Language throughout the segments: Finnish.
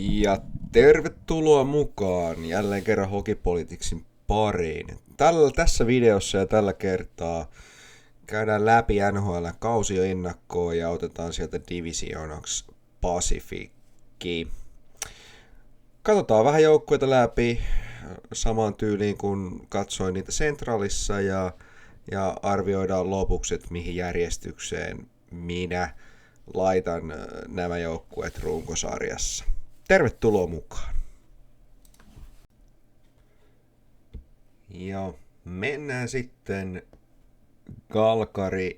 Ja tervetuloa mukaan jälleen kerran Hokipolitiksin pariin. Tässä videossa ja tällä kertaa käydään läpi NHL:n kausiennakkoa ja otetaan sieltä Divisionaksi Pacificki. Katsotaan vähän joukkueita läpi samaan tyyliin kuin katsoin niitä Centralissa ja arvioidaan lopuksi, että mihin järjestykseen minä laitan nämä joukkueet runkosarjassa. Tervetuloa mukaan. Ja mennään sitten Calgary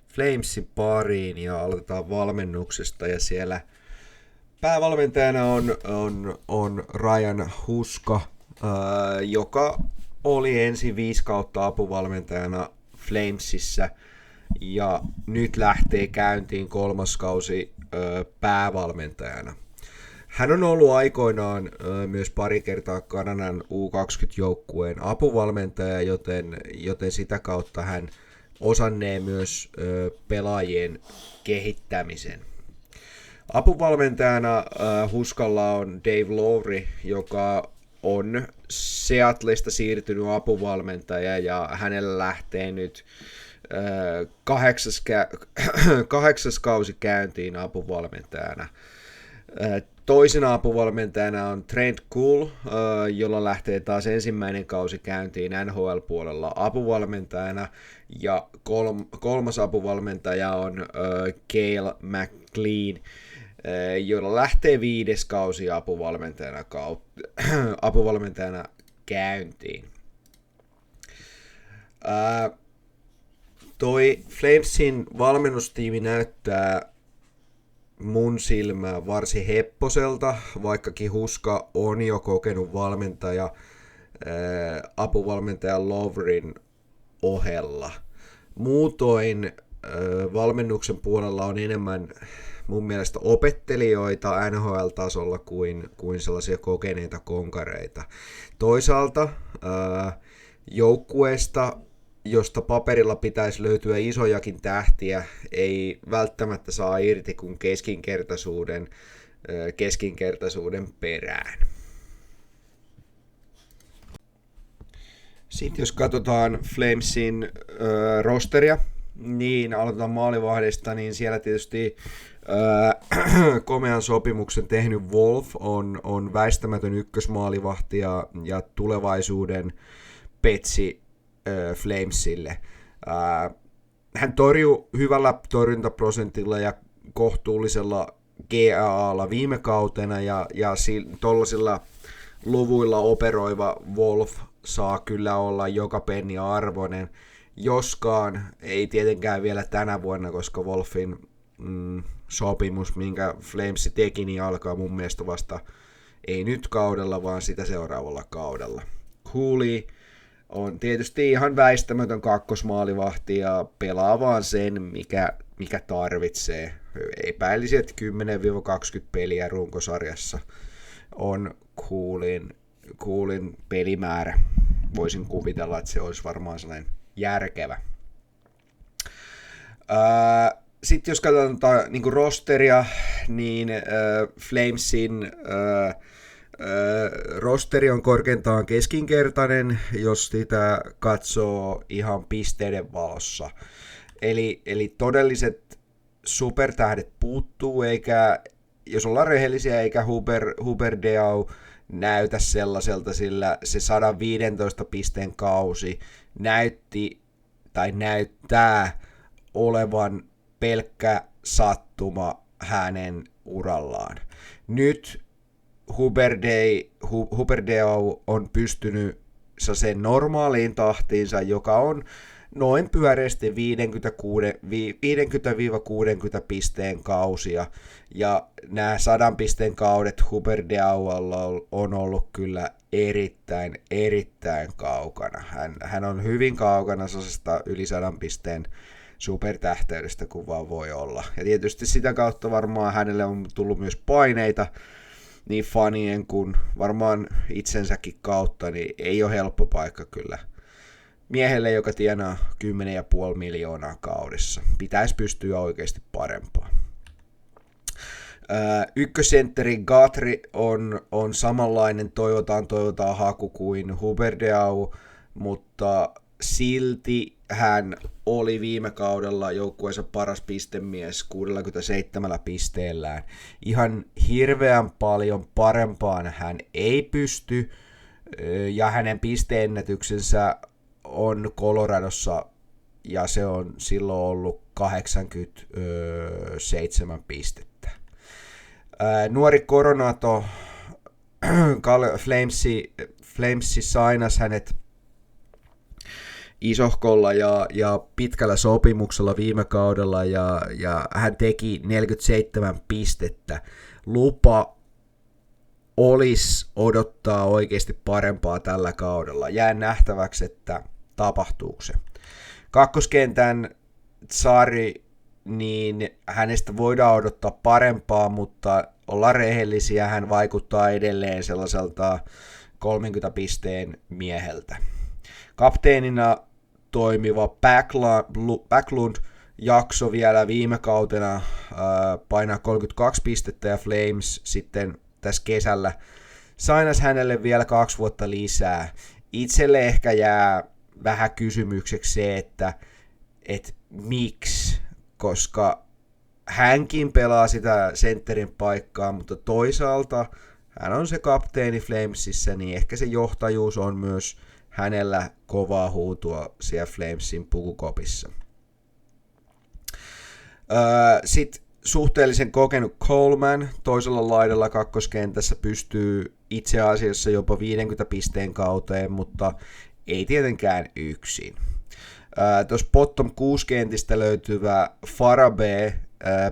Flamesin pariin ja aloitetaan valmennuksesta ja siellä päävalmentajana on Ryan Huska, joka oli ensin 5 kautta apuvalmentajana Flamesissa ja nyt lähtee käyntiin 3. kausi päävalmentajana. Hän on ollut aikoinaan myös pari kertaa Kanadan U20-joukkueen apuvalmentaja, joten sitä kautta hän osannee myös pelaajien kehittämisen. Apuvalmentajana Huskalla on Dave Lowry, joka on Seattlesta siirtynyt apuvalmentaja ja hänellä lähtee nyt 8. kausi käyntiin apuvalmentajana. Toisena apuvalmentajana on Trent Cool, jolla lähtee taas ensimmäinen kausi käyntiin NHL-puolella apuvalmentajana. Ja kolmas apuvalmentaja on Cale McLean, jolla lähtee 5. kausi apuvalmentajana käyntiin. Toi Flamesin valmennustiimi näyttää mun silmään varsin hepposelta, vaikkakin Huska on jo kokenut valmentaja apuvalmentajan Lowryn ohella. Muutoin valmennuksen puolella on enemmän mun mielestä opettelijoita NHL-tasolla kuin sellaisia kokeneita konkareita. Toisaalta joukkueesta, josta paperilla pitäisi löytyä isojakin tähtiä, ei välttämättä saa irti kuin keskinkertaisuuden perään. Sitten jos katsotaan Flamesin rosteria, niin aloitetaan maalivahdista, niin siellä tietysti komean sopimuksen tehnyt Wolf on väistämätön ykkösmaalivahti ja tulevaisuuden petsi Flamesille. Hän torjui hyvällä torjuntaprosentilla ja kohtuullisella GAAlla viime kautena ja tuollaisilla luvuilla operoiva Wolf saa kyllä olla joka penni arvoinen, joskaan ei tietenkään vielä tänä vuonna, koska Wolfin sopimus, minkä Flames teki, niin alkaa mun mielestä vasta ei nyt kaudella, vaan sitä seuraavalla kaudella. Cooley on tietysti ihan väistämätön kakkosmaalivahti ja pelaa vaan sen, mikä tarvitsee. Epäilisi, että 10-20 peliä runkosarjassa on Coolin pelimäärä. Voisin kuvitella, että se olisi varmaan sellainen järkevä. Sitten jos katsotaan niin rosteria, niin Flamesin rosteri on korkeintaan keskinkertainen, jos sitä katsoo ihan pisteiden valossa. Eli todelliset supertähdet puuttuu, eikä, jos ollaan rehellisiä, eikä Huberdeau näytä sellaiselta, sillä se 115 pisteen kausi näyttää olevan pelkkä sattuma hänen urallaan. Nyt Huberdeau on pystynyt sen normaaliin tahtiinsa, joka on noin pyöreästi 50-60 pisteen kausia, ja nämä 100 pisteen kaudet Huberdeaulla on ollut kyllä erittäin kaukana. Hän on hyvin kaukana sellaisesta yli 100 pisteen supertähteydestä kuin vaan voi olla. Ja tietysti sitä kautta varmaan hänelle on tullut myös paineita, niin fanien kuin varmaan itsensäkin kautta, niin ei ole helppo paikka kyllä miehelle, joka tienaa 10,5 miljoonaa kaudessa. Pitäisi pystyä oikeasti parempaan. Ykkösentteri Guthrie on samanlainen toivotaan haku kuin Huberdeau, mutta silti hän oli viime kaudella joukkueensa paras pistemies 67 pisteellään. Ihan hirveän paljon parempaan hän ei pysty, ja hänen pisteennätyksensä on Coloradossa, ja se on silloin ollut 87 pistettä. Nuori Coronato Flamesi sainasi hänet isohkolla ja pitkällä sopimuksella viime kaudella, ja hän teki 47 pistettä. Lupa olisi odottaa oikeasti parempaa tällä kaudella. Jää nähtäväksi, että tapahtuuko se. Kakkoskentän Zari, niin hänestä voidaan odottaa parempaa, mutta olla rehellisiä, hän vaikuttaa edelleen sellaiselta 30 pisteen mieheltä. Kapteenina toimiva Backlund jakso vielä viime kautena painaa 32 pistettä, ja Flames sitten tässä kesällä sainasi hänelle vielä 2 vuotta lisää. Itselle ehkä jää vähän kysymykseksi se, että miksi, koska hänkin pelaa sitä sentterin paikkaa, mutta toisaalta hän on se kapteeni Flamesissa, niin ehkä se johtajuus on myös hänellä kovaa huutua siellä Flamesin pukukopissa. Sitten suhteellisen kokenut Coleman toisella laidalla kakkoskentässä pystyy itse asiassa jopa 50 pisteen kauteen, mutta ei tietenkään yksin. Tuossa bottom 6 kentistä löytyvä Farabee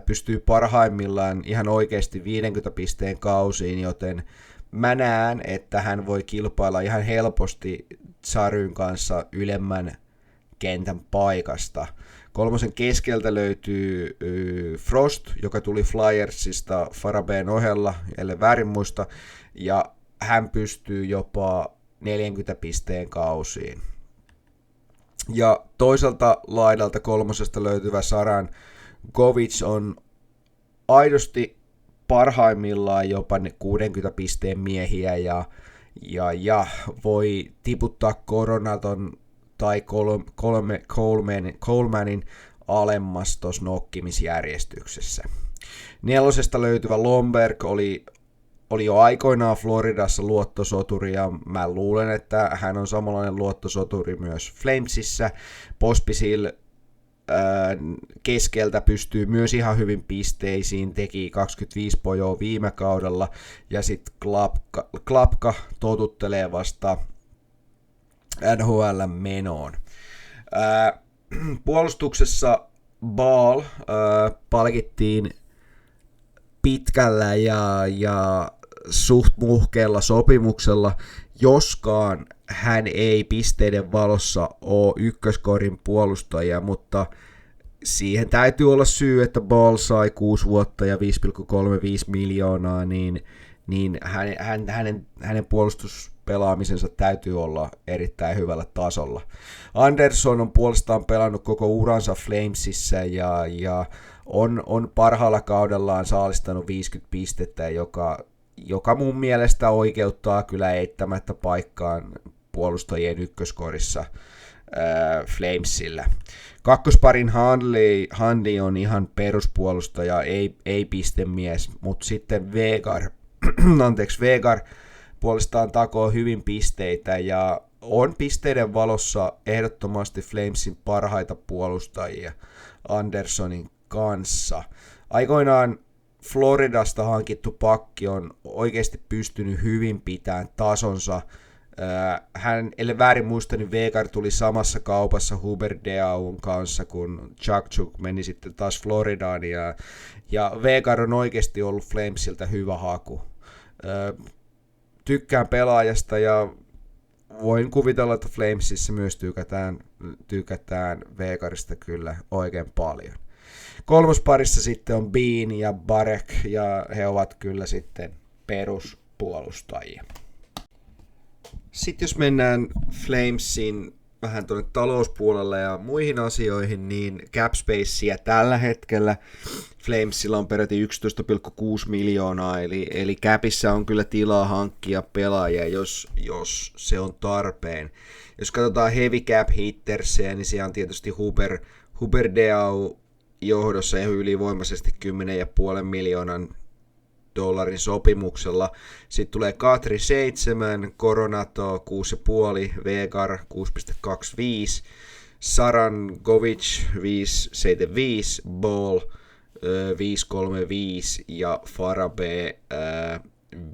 pystyy parhaimmillaan ihan oikeasti 50 pisteen kausiin, joten mä näen, että hän voi kilpailla ihan helposti Zaryn kanssa ylemmän kentän paikasta. Kolmosen keskeltä löytyy Frost, joka tuli Flyersista Farabeen ohella, ellei väärin muista, ja hän pystyy jopa 40 pisteen kausiin. Ja toiselta laidalta kolmosesta löytyvä Saran Govic on aidosti parhaimmillaan jopa 60 pisteen miehiä, ja voi tiputtaa Coronaton tai Colemanin alemmas tuossa nokkimisjärjestyksessä. Nelosesta löytyvä Lomberg oli jo aikoinaan Floridassa luottosoturi, ja mä luulen, että hän on samanlainen luottosoturi myös Flamesissa. Pospisil keskeltä pystyy myös ihan hyvin pisteisiin, teki 25 pojoa viime kaudella, ja sitten Klapka totuttelee vasta NHL menoon. Puolustuksessa Ball palkittiin pitkällä ja suht muhkealla sopimuksella, joskaan hän ei pisteiden valossa ole ykköskorin puolustaja, mutta siihen täytyy olla syy, että Ball sai 6 vuotta ja 5,35 miljoonaa, niin hänen puolustuspelaamisensa täytyy olla erittäin hyvällä tasolla. Anderson on puolestaan pelannut koko uransa Flamesissa ja on parhaalla kaudellaan saalistanut 50 pistettä, joka mun mielestä oikeuttaa kyllä eittämättä paikkaan puolustajien ykköskorissa Flamesillä. Kakkosparin Hanley on ihan peruspuolustaja, ei pistemies, mutta sitten Vegar puolestaan takoo hyvin pisteitä ja on pisteiden valossa ehdottomasti Flamesin parhaita puolustajia Andersonin kanssa. Aikoinaan Floridasta hankittu pakki on oikeasti pystynyt hyvin pitämään tasonsa. Hän, ellei väärin muista, niin Vegar tuli samassa kaupassa Huberdeaun kanssa, kun Chuk meni sitten taas Floridaan, ja Vegar on oikeasti ollut Flamesilta hyvä haku. Tykkään pelaajasta ja voin kuvitella, että Flamesissa myös tykätään Vegarista kyllä oikein paljon. Kolmosparissa sitten on Bean ja Barek, ja he ovat kyllä sitten peruspuolustajia. Sitten jos mennään Flamesin vähän tuonne talouspuolelle ja muihin asioihin, niin cap spacea tällä hetkellä Flamesilla on peräti 11,6 miljoonaa, eli capissa on kyllä tilaa hankkia pelaajia, jos se on tarpeen. Jos katsotaan heavy cap hittersia, niin siellä on tietysti Huber Deau johdossa ja ylivoimaisesti 10,5 miljoonan dollarin sopimuksella. Sitten tulee Katri 7, Coronato 6,5, Vegar 6,25, Sarangovic 5,75, Ball 5,35 ja Farabe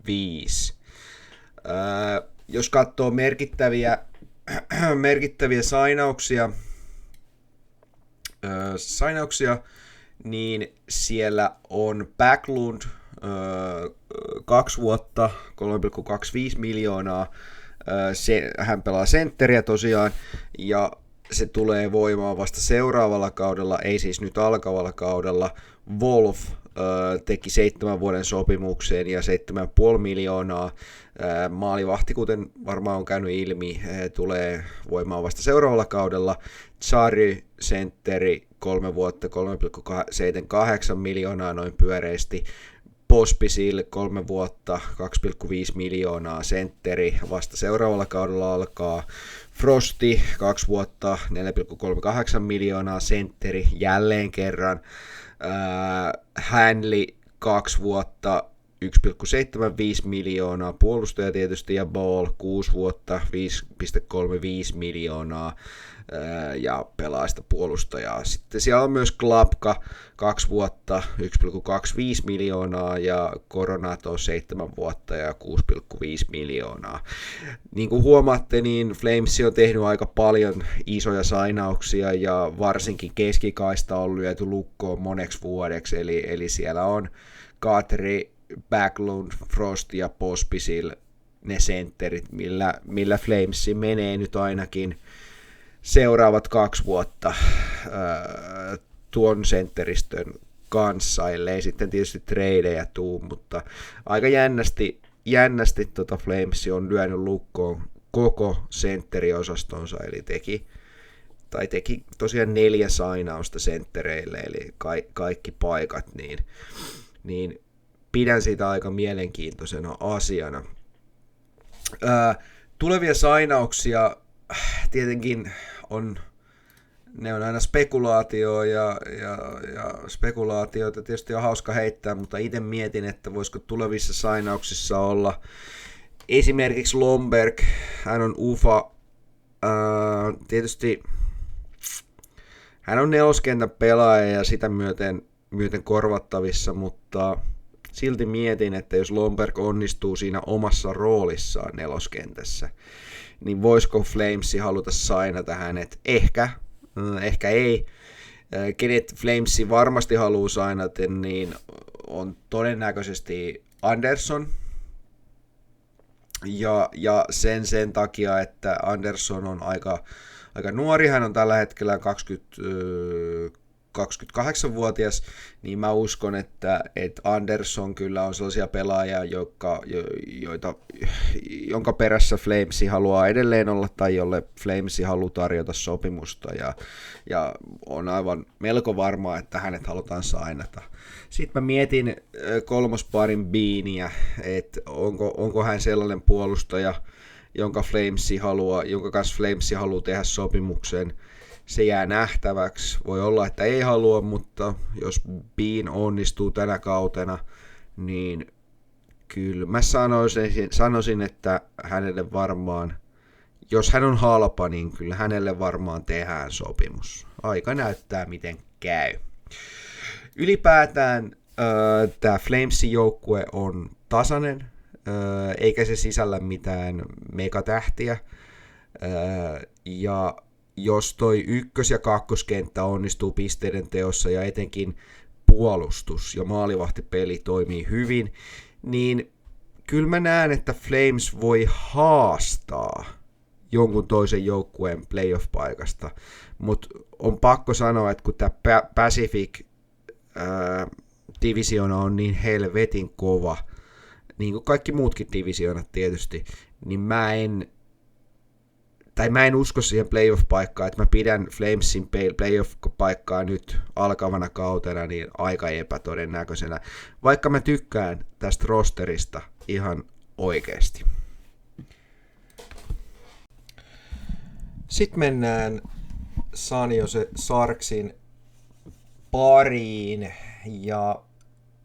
5. Jos katsoo merkittäviä sainauksia, niin siellä on Backlund 2 vuotta, 3,25 miljoonaa. Hän pelaa sentteriä tosiaan, ja se tulee voimaan vasta seuraavalla kaudella, ei siis nyt alkavalla kaudella. Wolf teki 7 vuoden sopimukseen ja 7,5 miljoonaa. Maalivahti, kuten varmaan on käynyt ilmi, tulee voimaan vasta seuraavalla kaudella. Tsari, sentteri, 3 vuotta, 3,78 miljoonaa noin pyöreästi. Pospisil 3 vuotta, 2,5 miljoonaa, sentteri, vasta seuraavalla kaudella alkaa. Frosti 2 vuotta, 4,38 miljoonaa, sentteri, jälleen kerran. Hanley 2 vuotta, 1,75 miljoonaa, puolustaja tietysti, ja Ball 6 vuotta, 5,35 miljoonaa ja pelaa sitä puolustajaa. Sitten siellä on myös Klapka 2 vuotta, 1,25 miljoonaa ja Coronato 7 vuotta ja 6,5 miljoonaa. Niin kuin huomaatte, niin Flames on tehnyt aika paljon isoja sainauksia ja varsinkin keskikaista on lyöty lukkoon moneksi vuodeksi, eli siellä on Katri, Backlund, Frost ja Pospisil ne sentterit, millä Flames menee nyt ainakin seuraavat 2 vuotta tuon sentteristön kanssa, ellei sitten tietysti tradeja tuu, mutta aika jännästi Flames on lyönyt lukkoon koko sentteriosastonsa, eli teki tosiaan 4 sainausta senttereille, eli kaikki paikat, niin pidän sitä aika mielenkiintoisena asiana. Tulevia sainauksia tietenkin ne on aina spekulaatio ja spekulaatioita tietysti on hauska heittää, mutta itse mietin, että voisiko tulevissa sainauksissa olla esimerkiksi Lomberg, hän on UFA, tietysti hän on neloskentän pelaaja ja sitä myöten korvattavissa, mutta silti mietin, että jos Lomberg onnistuu siinä omassa roolissaan neloskentässä, niin voisiko Flamesi haluta sainata hänet? Ehkä ei. Kenet Flamesi varmasti haluaa sainata, niin on todennäköisesti Anderson. Ja sen takia, että Anderson on aika nuori, hän on tällä hetkellä 28-vuotias, niin mä uskon, että Anderson kyllä on sellaisia pelaajia, jonka perässä Flamesi haluaa edelleen olla tai jolle Flamesi haluaa tarjota sopimusta ja on aivan melko varmaa, että hänet halutaan sainata. Sitten mä mietin kolmosparin Beaniä, että onko hän sellainen puolustaja, jonka kanssa Flamesi haluaa tehdä sopimuksen. Se jää nähtäväksi. Voi olla, että ei halua, mutta jos Bean onnistuu tänä kautena, niin kyllä mä sanoisin, että hänelle varmaan, jos hän on halpa, niin kyllä hänelle varmaan tehdään sopimus. Aika näyttää, miten käy. Ylipäätään tämä Flamesin joukkue on tasainen, eikä se sisällä mitään megatähtiä. Ja jos toi ykkös- ja kakkoskenttä onnistuu pisteiden teossa ja etenkin puolustus ja maalivahtipeli toimii hyvin, niin kyllä mä näen, että Flames voi haastaa jonkun toisen joukkueen playoff-paikasta, mutta on pakko sanoa, että kun tämä Pacific divisiona on niin helvetin kova, niin kuin kaikki muutkin divisioonat tietysti, niin tai mä en usko siihen playoff-paikkaan, että mä pidän Flamesin playoff-paikkaa nyt alkavana kautena niin aika epätodennäköisenä, vaikka mä tykkään tästä rosterista ihan oikeasti. Sitten mennään San Jose Sharksin pariin ja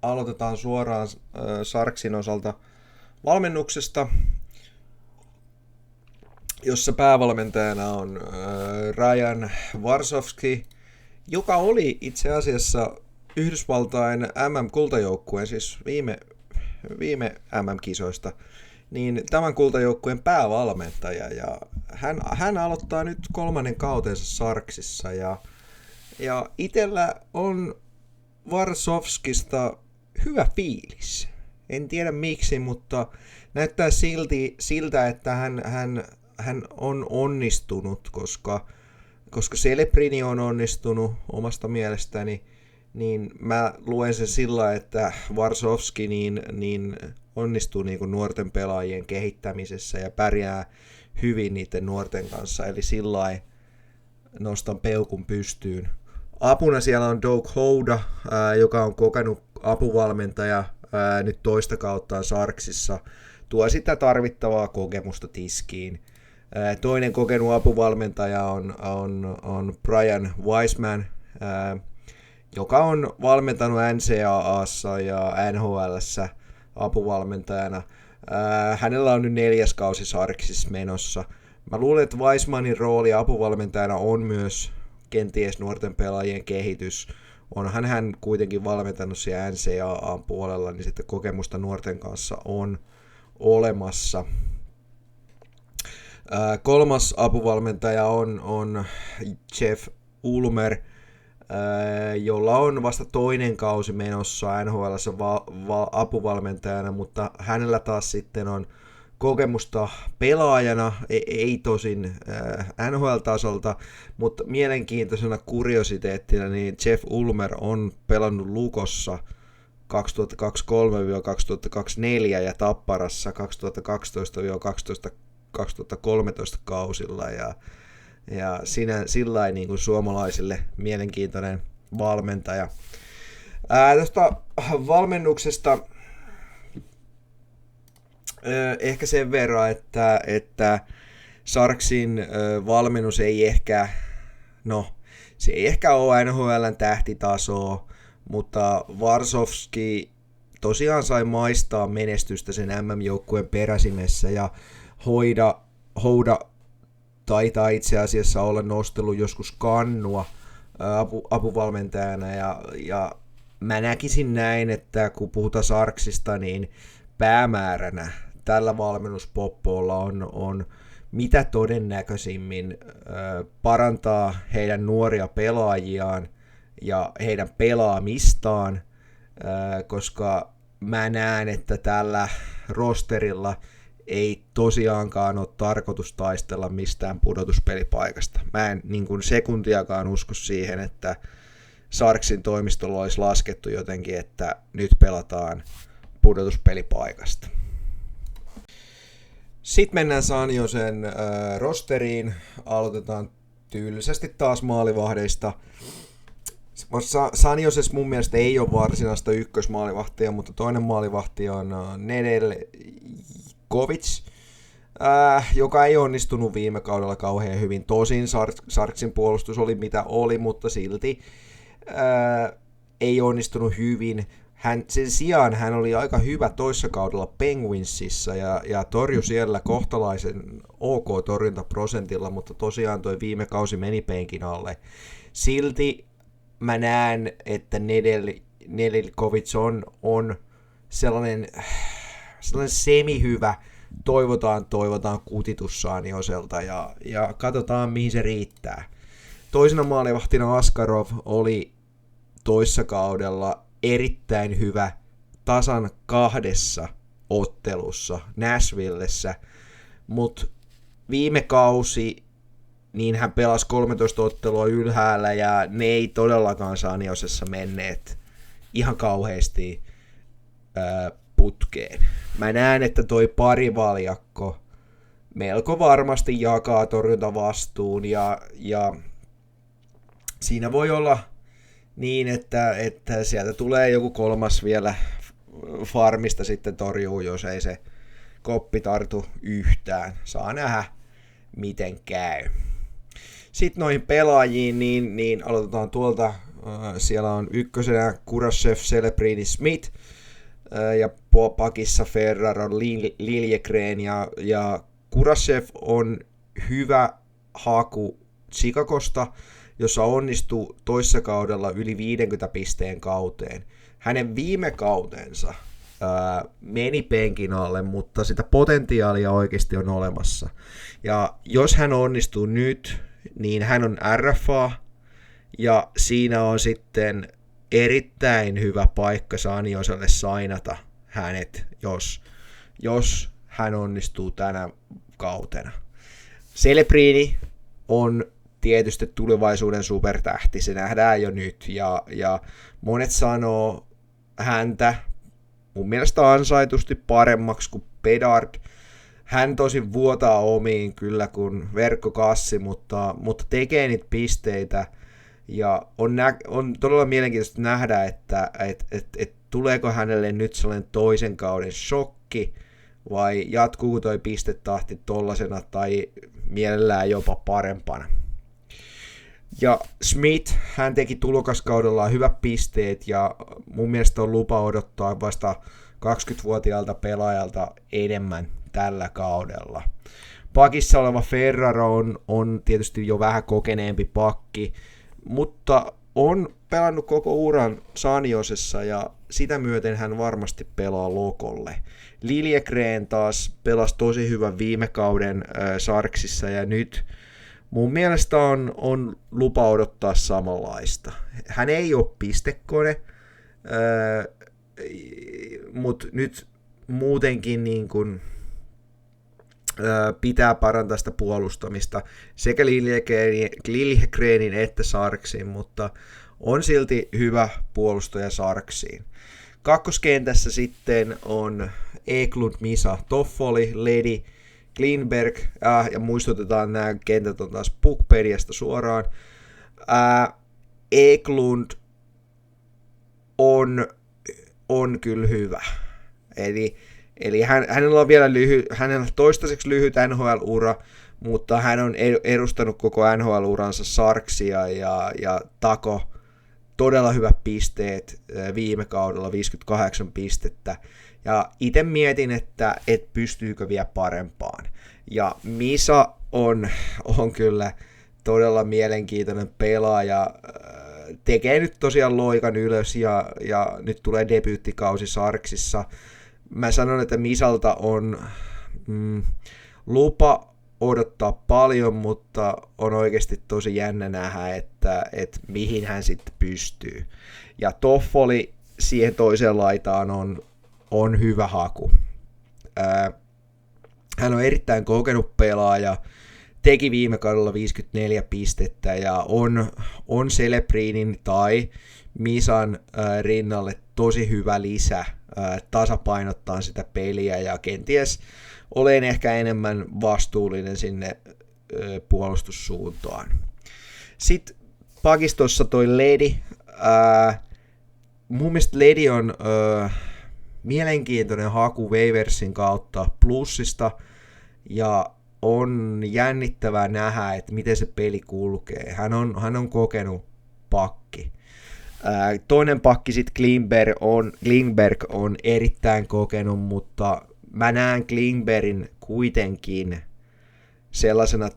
aloitetaan suoraan Sharksin osalta valmennuksesta, jossa päävalmentajana on Ryan Warsofsky, joka oli itse asiassa Yhdysvaltain MM-kultajoukkueen, siis viime MM-kisoista, niin tämän kultajoukkueen päävalmentaja, ja hän aloittaa nyt 3. kautensa Sharksissa, ja itsellä on Warsofskista hyvä fiilis. En tiedä miksi, mutta näyttää siltä, että hän on onnistunut, koska Celebrini on onnistunut omasta mielestäni, niin mä luen sen sillä, että Warsofsky niin onnistuu niin kuin nuorten pelaajien kehittämisessä ja pärjää hyvin niiden nuorten kanssa, eli sillä nostan peukun pystyyn. Apuna siellä on Doug Houda, joka on kokenut apuvalmentaja nyt toista kauttaan Sharksissa, tuo sitä tarvittavaa kokemusta tiskiin. Toinen kokenut apuvalmentaja on Brian Wiseman, joka on valmentanut NCAA:ssa ja NHL:ssä apuvalmentajana. Hänellä on nyt 4. kausi Sharksissa menossa. Mä luulen, että Wisemanin rooli apuvalmentajana on myös kenties nuorten pelaajien kehitys. Onhan hän kuitenkin valmentanut siellä NCAA:n puolella, niin sitten kokemusta nuorten kanssa on olemassa. 3. apuvalmentaja on Jeff Ulmer, jolla on vasta 2. kausi menossa NHL:ssä apuvalmentajana, mutta hänellä taas sitten on kokemusta pelaajana, ei tosin NHL-tasolta, mutta mielenkiintoisena kuriositeettina, niin Jeff Ulmer on pelannut Lukossa 2023-2024 ja Tapparassa 2012-2013 kausilla, ja sillä niin kuin suomalaisille mielenkiintoinen valmentaja. Tästä valmennuksesta ehkä sen verran, että Sharksin valmennus ei ehkä, se ei ehkä ole NHL:n tähtitasoa, mutta Warsofsky tosiaan sai maistaa menestystä sen MM-joukkueen peräsimessä, ja Houda taitaa itse asiassa olla nostellut joskus kannua apuvalmentajana, ja mä näkisin näin, että kun puhutaan Sharksista, niin päämääränä tällä valmennuspoppolla on mitä todennäköisimmin parantaa heidän nuoria pelaajiaan ja heidän pelaamistaan, koska mä näen, että tällä rosterilla ei tosiaankaan ole tarkoitus taistella mistään pudotuspelipaikasta. Mä en niin kuin sekuntiakaan usko siihen, että Sharksin toimistolla olisi laskettu jotenkin, että nyt pelataan pudotuspelipaikasta. Sitten mennään San Josen rosteriin. Aloitetaan tyylisesti taas maalivahdeista. San Joses mun mielestä ei ole varsinaista ykkösmaalivahtia, mutta toinen maalivahti on Nedeljkovic, joka ei onnistunut viime kaudella kauhean hyvin. Tosin Sharksin puolustus oli mitä oli, mutta silti ei onnistunut hyvin. Sen sijaan hän oli aika hyvä toissa kaudella Penguinsissa ja torjui siellä kohtalaisen OK torjuntaprosentilla, mutta tosiaan toi viime kausi meni penkin alle. Silti mä näen, että Nedeljkovic on sellainen semihyvä, toivotaan kutitus San Joselta, ja katsotaan mihin se riittää. Toisena maalivahtina Askarov oli toissa kaudella erittäin hyvä tasan 2 ottelussa Nashvillessä, mutta viime kausi niin hän pelasi 13 ottelua ylhäällä, ja ne ei todellakaan San Josessa menneet ihan kauheasti putkeen. Mä näen, että toi parivaljakko melko varmasti jakaa torjuntavastuun ja siinä voi olla niin, että sieltä tulee joku kolmas vielä farmista sitten torjuu, jos ei se koppi tartu yhtään. Saa nähdä, miten käy. Sitten noihin pelaajiin, niin aloitetaan tuolta. Siellä on ykkösenä Kurashev, Celebrini, Smith ja pakissa Ferraro, Liljegren ja Kurashev on hyvä haku Chicagosta, jossa onnistui toissa kaudella yli 50 pisteen kauteen. Hänen viime kautensa meni penkin alle, mutta sitä potentiaalia oikeasti on olemassa. Ja jos hän onnistuu nyt, niin hän on RFA, ja siinä on sitten erittäin hyvä paikka Sanioselle sainata hänet, jos hän onnistuu tänä kautena. Celebrini on tietysti tulevaisuuden supertähti, se nähdään jo nyt, ja monet sanoo häntä mun mielestä ansaitusti paremmaksi kuin Bedard. Hän tosin vuotaa omiin kyllä kuin verkkokassi, mutta tekee niitä pisteitä, ja on todella mielenkiintoista nähdä, että tuleeko hänelle nyt sellainen toisen kauden shokki, vai jatkuuko toi pistetahti tollasena tai mielellään jopa parempana. Ja Smith, hän teki tulokaskaudellaan hyvät pisteet, ja mun mielestä on lupa odottaa vasta 20-vuotiaalta pelaajalta enemmän tällä kaudella. Pakissa oleva Ferraro on tietysti jo vähän kokeneempi pakki, mutta on pelannut koko uran Saniosessa, ja sitä myöten hän varmasti pelaa Lokolle. Liljegren taas pelasi tosi hyvän viime kauden Sarksissa, ja nyt mun mielestä on lupa odottaa samanlaista. Hän ei ole pistekone, mutta nyt muutenkin niin kuin, pitää parantaa sitä puolustamista sekä Liljegrenin että Sarksin, mutta on silti hyvä puolustaja Sarksiin. Kakkoskentässä sitten on Eklund, Misa, Toffoli, Ledi, Klingberg, ja muistutetaan, nämä kentät on taas Puckpediasta suoraan. Eklund on kyllä hyvä. Eli hänellä on vielä hänellä toistaiseksi lyhyt NHL-ura, mutta hän on edustanut koko NHL-uransa Sarksia ja tako todella hyvät pisteet viime kaudella, 58 pistettä. Ja itse mietin, että pystyykö vielä parempaan. Ja Misa on kyllä todella mielenkiintoinen pelaaja. Tekee nyt tosiaan loikan ylös ja nyt tulee debyyttikausi Sarksissa. Mä sanon, että Misalta on lupa odottaa paljon, mutta on oikeasti tosi jännä nähdä, että mihin hän sitten pystyy. Ja Toffoli siihen toiseen laitaan on hyvä haku. Hän on erittäin kokenut pelaaja, teki viime kaudella 54 pistettä ja on Celebrinin tai Misan rinnalle tosi hyvä lisä tasapainottaa sitä peliä ja kenties olen ehkä enemmän vastuullinen sinne puolustussuuntaan. Sitten pakistossa toi Ledi. Mun mielestä Ledi on mielenkiintoinen haku Waversin kautta plussista ja on jännittävää nähdä, että miten se peli kulkee. Hän on kokenut pakki. Toinen pakki sitten Klingberg on erittäin kokenut, mutta mä näen Klingbergin kuitenkin sellaisena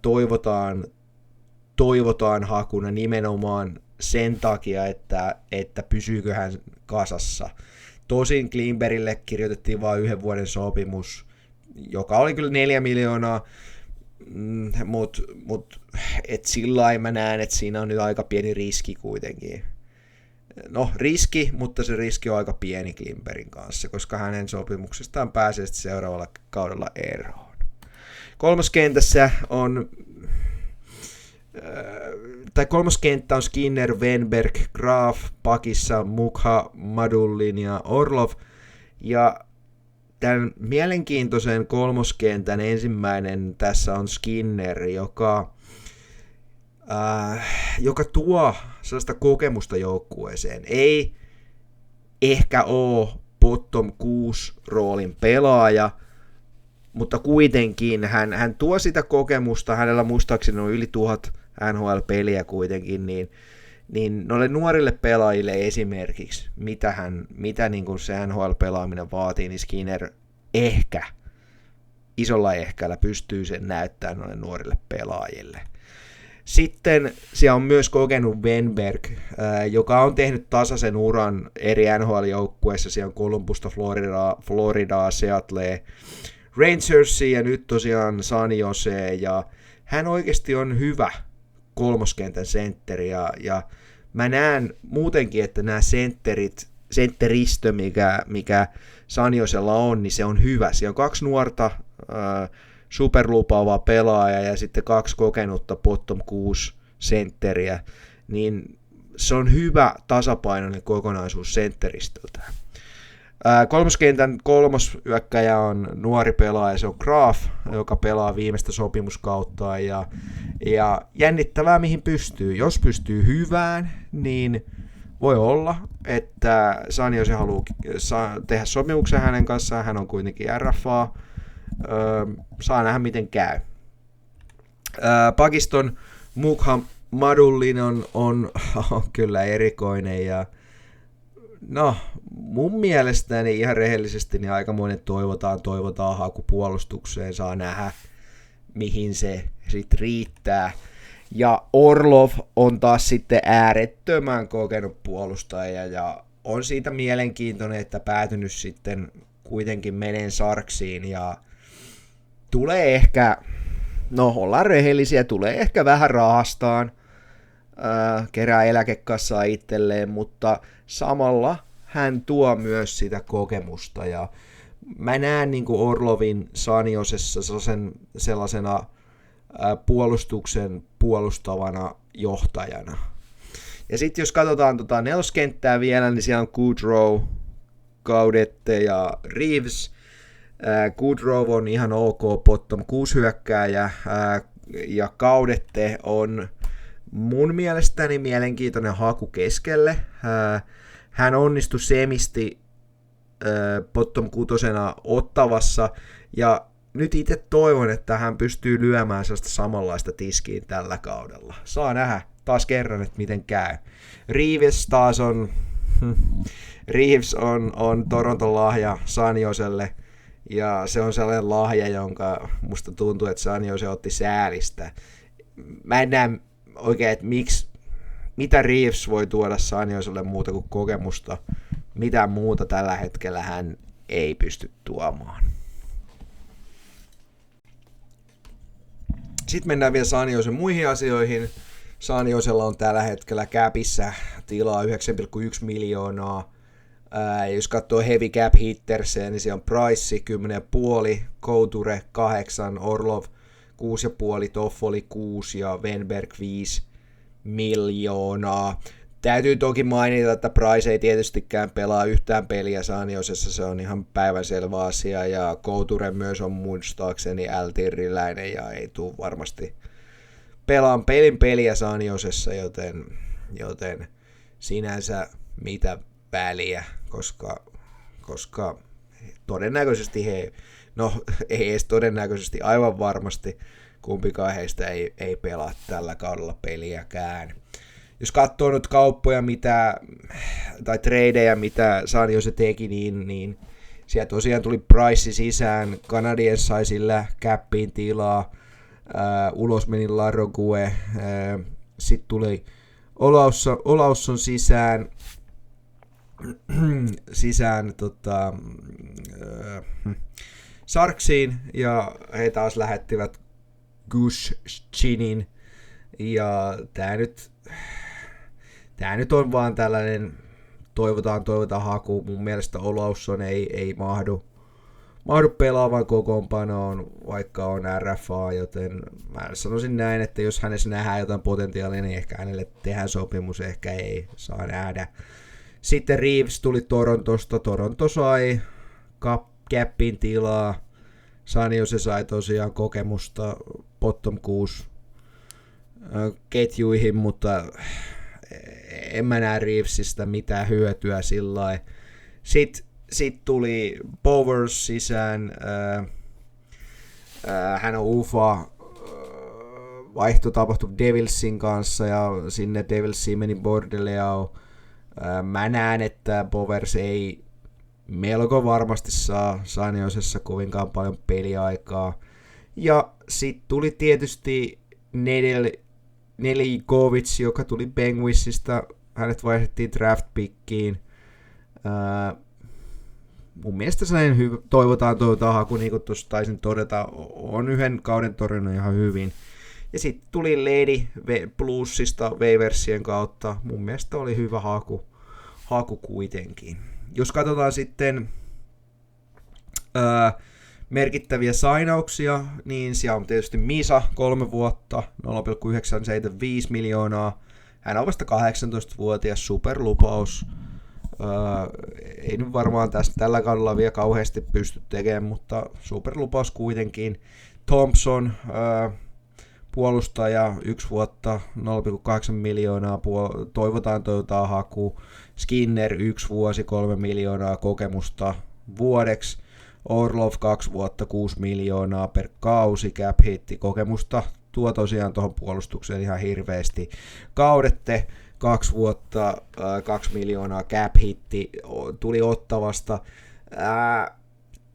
toivotaan hakuna nimenomaan sen takia, että pysyykö hän kasassa. Tosin Klingbergille kirjoitettiin vain 1 vuoden sopimus, joka oli kyllä 4 miljoonaa, mutta sillä lailla mä näen, että siinä on nyt aika pieni riski kuitenkin. No riski, mutta se riski on aika pieni Klingbergin kanssa, koska hänen sopimuksestaan pääsee seuraavalla kaudella eroon. Kolmas kenttä on Skinner, Wenberg, Graf, pakissa Mukha, Madullin ja Orlov. Ja tämän mielenkiintoisen kolmoskentän ensimmäinen tässä on Skinner, joka tuo sellaista kokemusta joukkueeseen. Ei ehkä ole bottom 6 roolin pelaaja, mutta kuitenkin hän tuo sitä kokemusta, hänellä muistaakseni on yli 1000 NHL-peliä kuitenkin, niin noille nuorille pelaajille esimerkiksi, mitä niin kuin se NHL-pelaaminen vaatii, niin Skinner ehkä, isolla ehkällä pystyy sen näyttämään noille nuorille pelaajille. Sitten siellä on myös kokenut Wenberg, joka on tehnyt tasaisen uran eri NHL-joukkueissa. Siellä on Columbusta, Floridaa, Seattlea, Rangersia ja nyt tosiaan San Jose. Ja hän oikeasti on hyvä kolmoskentän sentteri. Ja mä näen muutenkin, että nämä sentteristö, mikä San Josella on, niin se on hyvä. Siellä on 2 nuorta superlupaavaa pelaajaa ja sitten 2 kokenutta bottom 6 sentteriä, niin se on hyvä tasapainoinen kokonaisuus sentteristöltä. Kolmoskentän kolmosyökkäjä on nuori pelaaja, se on Graf, joka pelaa viimeistä sopimuskauttaan ja jännittävää mihin pystyy. Jos pystyy hyvään, niin voi olla, että San Jose haluaa tehdä sopimuksen hänen kanssaan, hän on kuitenkin RFA, saa nähdä miten käy. Pakiston Mugham Madullin on kyllä erikoinen ja no mun mielestäni ihan rehellisesti niin aikamoinen toivotaan haku puolustukseen, saa nähdä mihin se sitten riittää. Ja Orlov on taas sitten äärettömän kokenut puolustaja ja on siitä mielenkiintoinen, että päätynyt sitten kuitenkin meneen Sarksiin ja tulee ehkä, no ollaan rehellisiä, tulee ehkä vähän rahastaan, kerää eläkekassaa itselleen, mutta samalla hän tuo myös sitä kokemusta ja mä näen niin kuin Orlovin San Josessa sellaisena puolustuksen puolustavana johtajana. Ja sitten jos katsotaan neloskenttää vielä, niin siellä on Goodrow, Gaudette ja Reeves. Goodrow on ihan ok bottom 6 hyökkääjä ja Gaudette on mun mielestäni mielenkiintoinen haku keskelle. Hän onnistui semisti bottom 6 Ottavassa ja nyt itse toivon, että hän pystyy lyömään sellaista samanlaista tiskiin tällä kaudella. Saa nähdä taas kerran, että miten käy. Reeves taas on Toronton lahja San Joselle, ja se on sellainen lahja, jonka musta tuntuu, että San Jose otti säälistä. Mä en näe oikein, että mitä Reeves voi tuoda San Joselle muuta kuin kokemusta. Mitään muuta tällä hetkellä hän ei pysty tuomaan. Sitten mennään vielä San Josen muihin asioihin. San Josella on tällä hetkellä capissa tilaa 9,1 miljoonaa. Jos katsoo heavy cap hitterseen, niin siellä on Price 10,5, Couture 8, Orlov 6,5, Toffoli 6 ja Wenberg 5 miljoonaa. Täytyy toki mainita, että Price ei tietystikään pelaa yhtään peliä San Josessa, se on ihan päivänselvä asia, ja Couture myös on muistaakseni LTIR-läinen ja ei tule varmasti pelaan peliä San Josessa, joten sinänsä mitä väliä, koska todennäköisesti ei edes todennäköisesti, aivan varmasti kumpikaan heistä ei pelaa tällä kaudella peliäkään. Jos katsoo nyt kauppoja tai tradeja, mitä San Jose teki, niin siellä tosiaan tuli Price sisään, Canadiens sai sillä cappiin tilaa, ulos meni Larogue, sitten tuli Olausson sisään Sarksiin, ja he taas lähettivät Gushchinin, ja tää nyt on vaan tällainen toivotaan haku. Mun mielestä Olausson ei mahdu pelaavan kokoonpanoon, vaikka on RFA, joten mä sanoisin näin, että jos hänessä nähdään jotain potentiaalia, niin ehkä hänelle tehdään sopimus, ehkä ei, saa nähdä. Sitten Reeves tuli Torontosta, Toronto sai Capin tilaa. San Jose sai tosiaan kokemusta bottom 6 ketjuihin, mutta en mä näe Reevesistä mitään hyötyä sillä lailla. Sitten tuli Bowers sisään. Hän on UFA. Vaihto tapahtui Devilsin kanssa ja sinne Devilsiin meni Bordeleo. Mä näen, että Bowers ei melko varmasti saa San Josessa kovinkaan paljon peliaikaa. Ja sitten tuli tietysti Nedeljkovic, joka tuli Penguinsista. Hänet vaihdettiin draft-pickiin. Mun mielestä sellainen toivotaan haku, niin kuin tuossa taisin todeta, on yhden kauden torjunut ihan hyvin. Ja sitten tuli Lady Bluesista waiversien kautta. Mun mielestä oli hyvä haku kuitenkin. Jos katsotaan sitten merkittäviä sainauksia, niin siellä on tietysti Misa, 3 vuotta, 0,975 miljoonaa. Hän on vasta 18-vuotias, superlupaus. Ei nyt varmaan tällä kaudella vielä kauheasti pysty tekemään, mutta superlupaus kuitenkin. Thompson, puolustaja, 1 vuotta, 0,8 miljoonaa, toivotaan haku. Skinner, 1 vuosi, 3 miljoonaa kokemusta vuodeksi. Orlov, 2 vuotta, 6 miljoonaa per kausi, cap hitti, kokemusta tuo tosiaan tuohon puolustukseen ihan hirveästi. Kaudette, 2 vuotta, 2 miljoonaa cap hitti, tuli Ottavasta.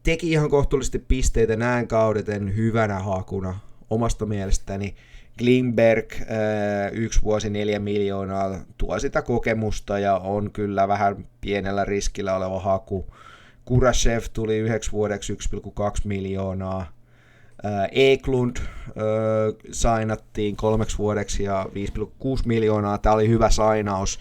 Teki ihan kohtuullisesti pisteitä, näen Kaudeten hyvänä hakuna omasta mielestäni. Klingberg, 1 vuosi 4 miljoonaa, tuo sitä kokemusta ja on kyllä vähän pienellä riskillä oleva haku. Kurashev tuli 9 vuodeksi 1,2 miljoonaa. Eklund sainattiin 3 vuodeksi ja 5,6 miljoonaa. Tämä oli hyvä sainaus.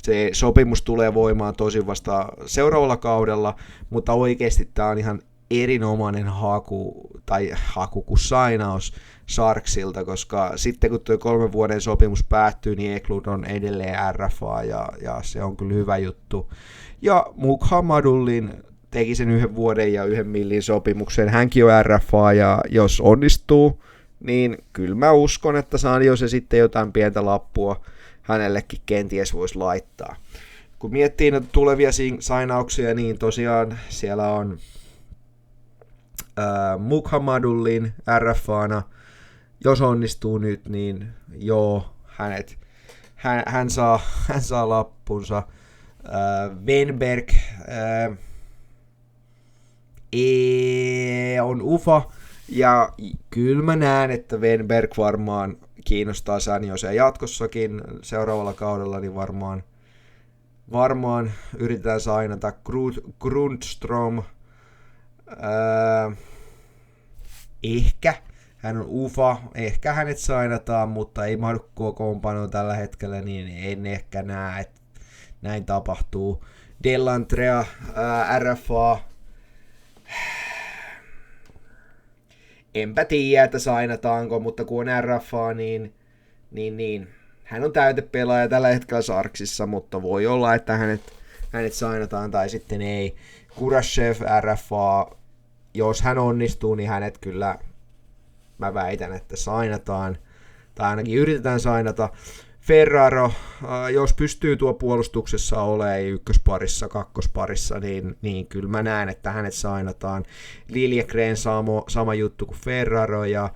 Se sopimus tulee voimaan tosin vasta seuraavalla kaudella, mutta oikeasti tämä on ihan erinomainen haku kuin sainaus Sharksilta, koska sitten kun tuo 3 vuoden sopimus päättyy, niin Eklund on edelleen RFA ja se on kyllä hyvä juttu. Ja Mukhamadullin teki sen 1 vuoden ja 1 millin sopimuksen. Hänkin on RFA ja jos onnistuu, niin kyllä mä uskon, että San Jose sitten jotain pientä lappua hänellekin kenties voisi laittaa. Kun miettii näitä tulevia sainauksia, niin tosiaan siellä on Mukhamadullin RFAna. Jos onnistuu nyt, niin joo, hän saa lappunsa. Wenberg on UFA, ja kyllä mä näen, että Wenberg varmaan kiinnostaa San Josea jatkossakin seuraavalla kaudella, niin varmaan yritetään sainata Grundström. Ehkä hän on UFA, ehkä hänet sainataan, mutta ei mahdu kokoonpanoon tällä hetkellä, niin en ehkä näe, että näin tapahtuu. Dellandrea, RFA. Enpä tiedä, että sainataanko, mutta kun on RFA, niin hän on täytepelaaja tällä hetkellä Sharksissa, mutta voi olla, että hänet sainataan tai sitten ei. Kurashev, RFA, jos hän onnistuu, niin hänet kyllä, mä väitän, että sainataan, tai ainakin yritetään sainata. Ferraro, jos pystyy tuo puolustuksessa olemaan ykkösparissa, kakkosparissa, niin kyllä mä näen, että hänet sainataan. Liljegren sama juttu kuin Ferraro, ja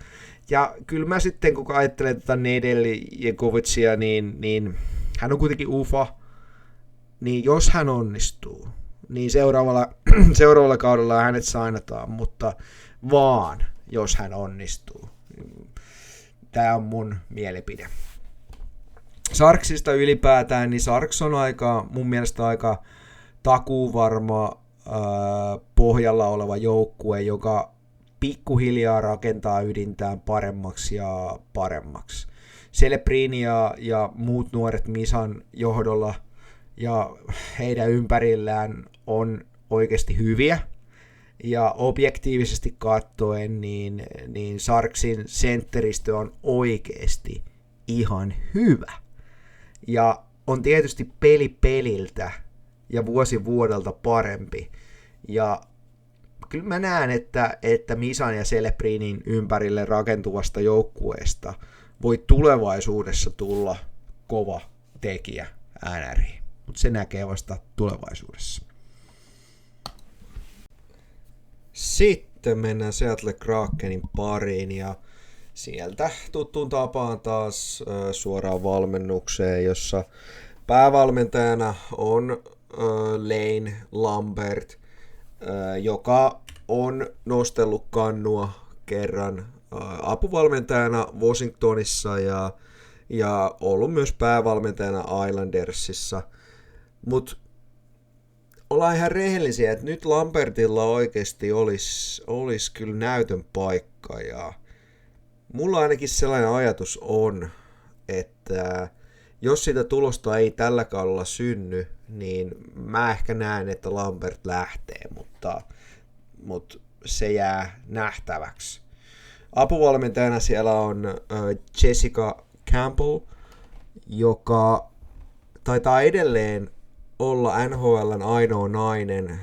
kyllä mä sitten, kun ajattelen tätä Nedeljkovicia, niin hän on kuitenkin UFA, niin jos hän onnistuu, niin seuraavalla kaudella hänet sainataan, mutta vaan jos hän onnistuu. Tämä on mun mielipide. Sharksista ylipäätään, niin Sharks on mun mielestä aika takuuvarma pohjalla oleva joukkue, joka pikkuhiljaa rakentaa ydintään paremmaksi ja paremmaksi. Celebrini ja muut nuoret Misan johdolla ja heidän ympärillään on oikeasti hyviä. Ja objektiivisesti katsoen, niin Sharksin sentteristö on oikeasti ihan hyvä. Ja on tietysti peli peliltä ja vuosi vuodelta parempi. Ja kyllä mä näen, että Misan ja Celebrinin ympärille rakentuvasta joukkueesta voi tulevaisuudessa tulla kova tekijä NRiin, mutta se näkee vasta tulevaisuudessa. Sitten mennään Seattle Krakenin pariin ja sieltä tuttuun tapaan taas suoraan valmennukseen, jossa päävalmentajana on Lane Lambert, joka on nostellut kannua kerran apuvalmentajana Washingtonissa ja ollut myös päävalmentajana Islandersissa. Mutta ollaan ihan rehellisiä, että nyt Lambertilla oikeasti olisi kyllä näytön paikka. Ja mulla ainakin sellainen ajatus on, että jos sitä tulosta ei tällä kaudella synny, niin mä ehkä näen, että Lambert lähtee, mutta se jää nähtäväksi. Apuvalmentajana siellä on Jessica Campbell, joka taitaa edelleen olla NHL:n ainoa nainen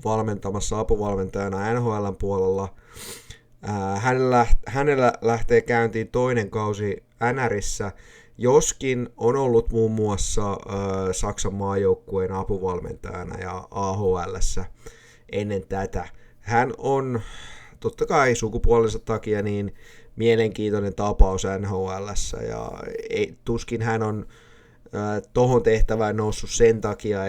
valmentamassa apuvalmentajana NHL:n puolella. Hänellä lähtee käyntiin toinen kausi NRissä, joskin on ollut muun muassa Saksan maajoukkueen apuvalmentajana ja AHL:ssä ennen tätä. Hän on totta kai sukupuolensa takia niin mielenkiintoinen tapaus NHL:ssä ja tuskin hän on tohon tehtävään noussut sen takia,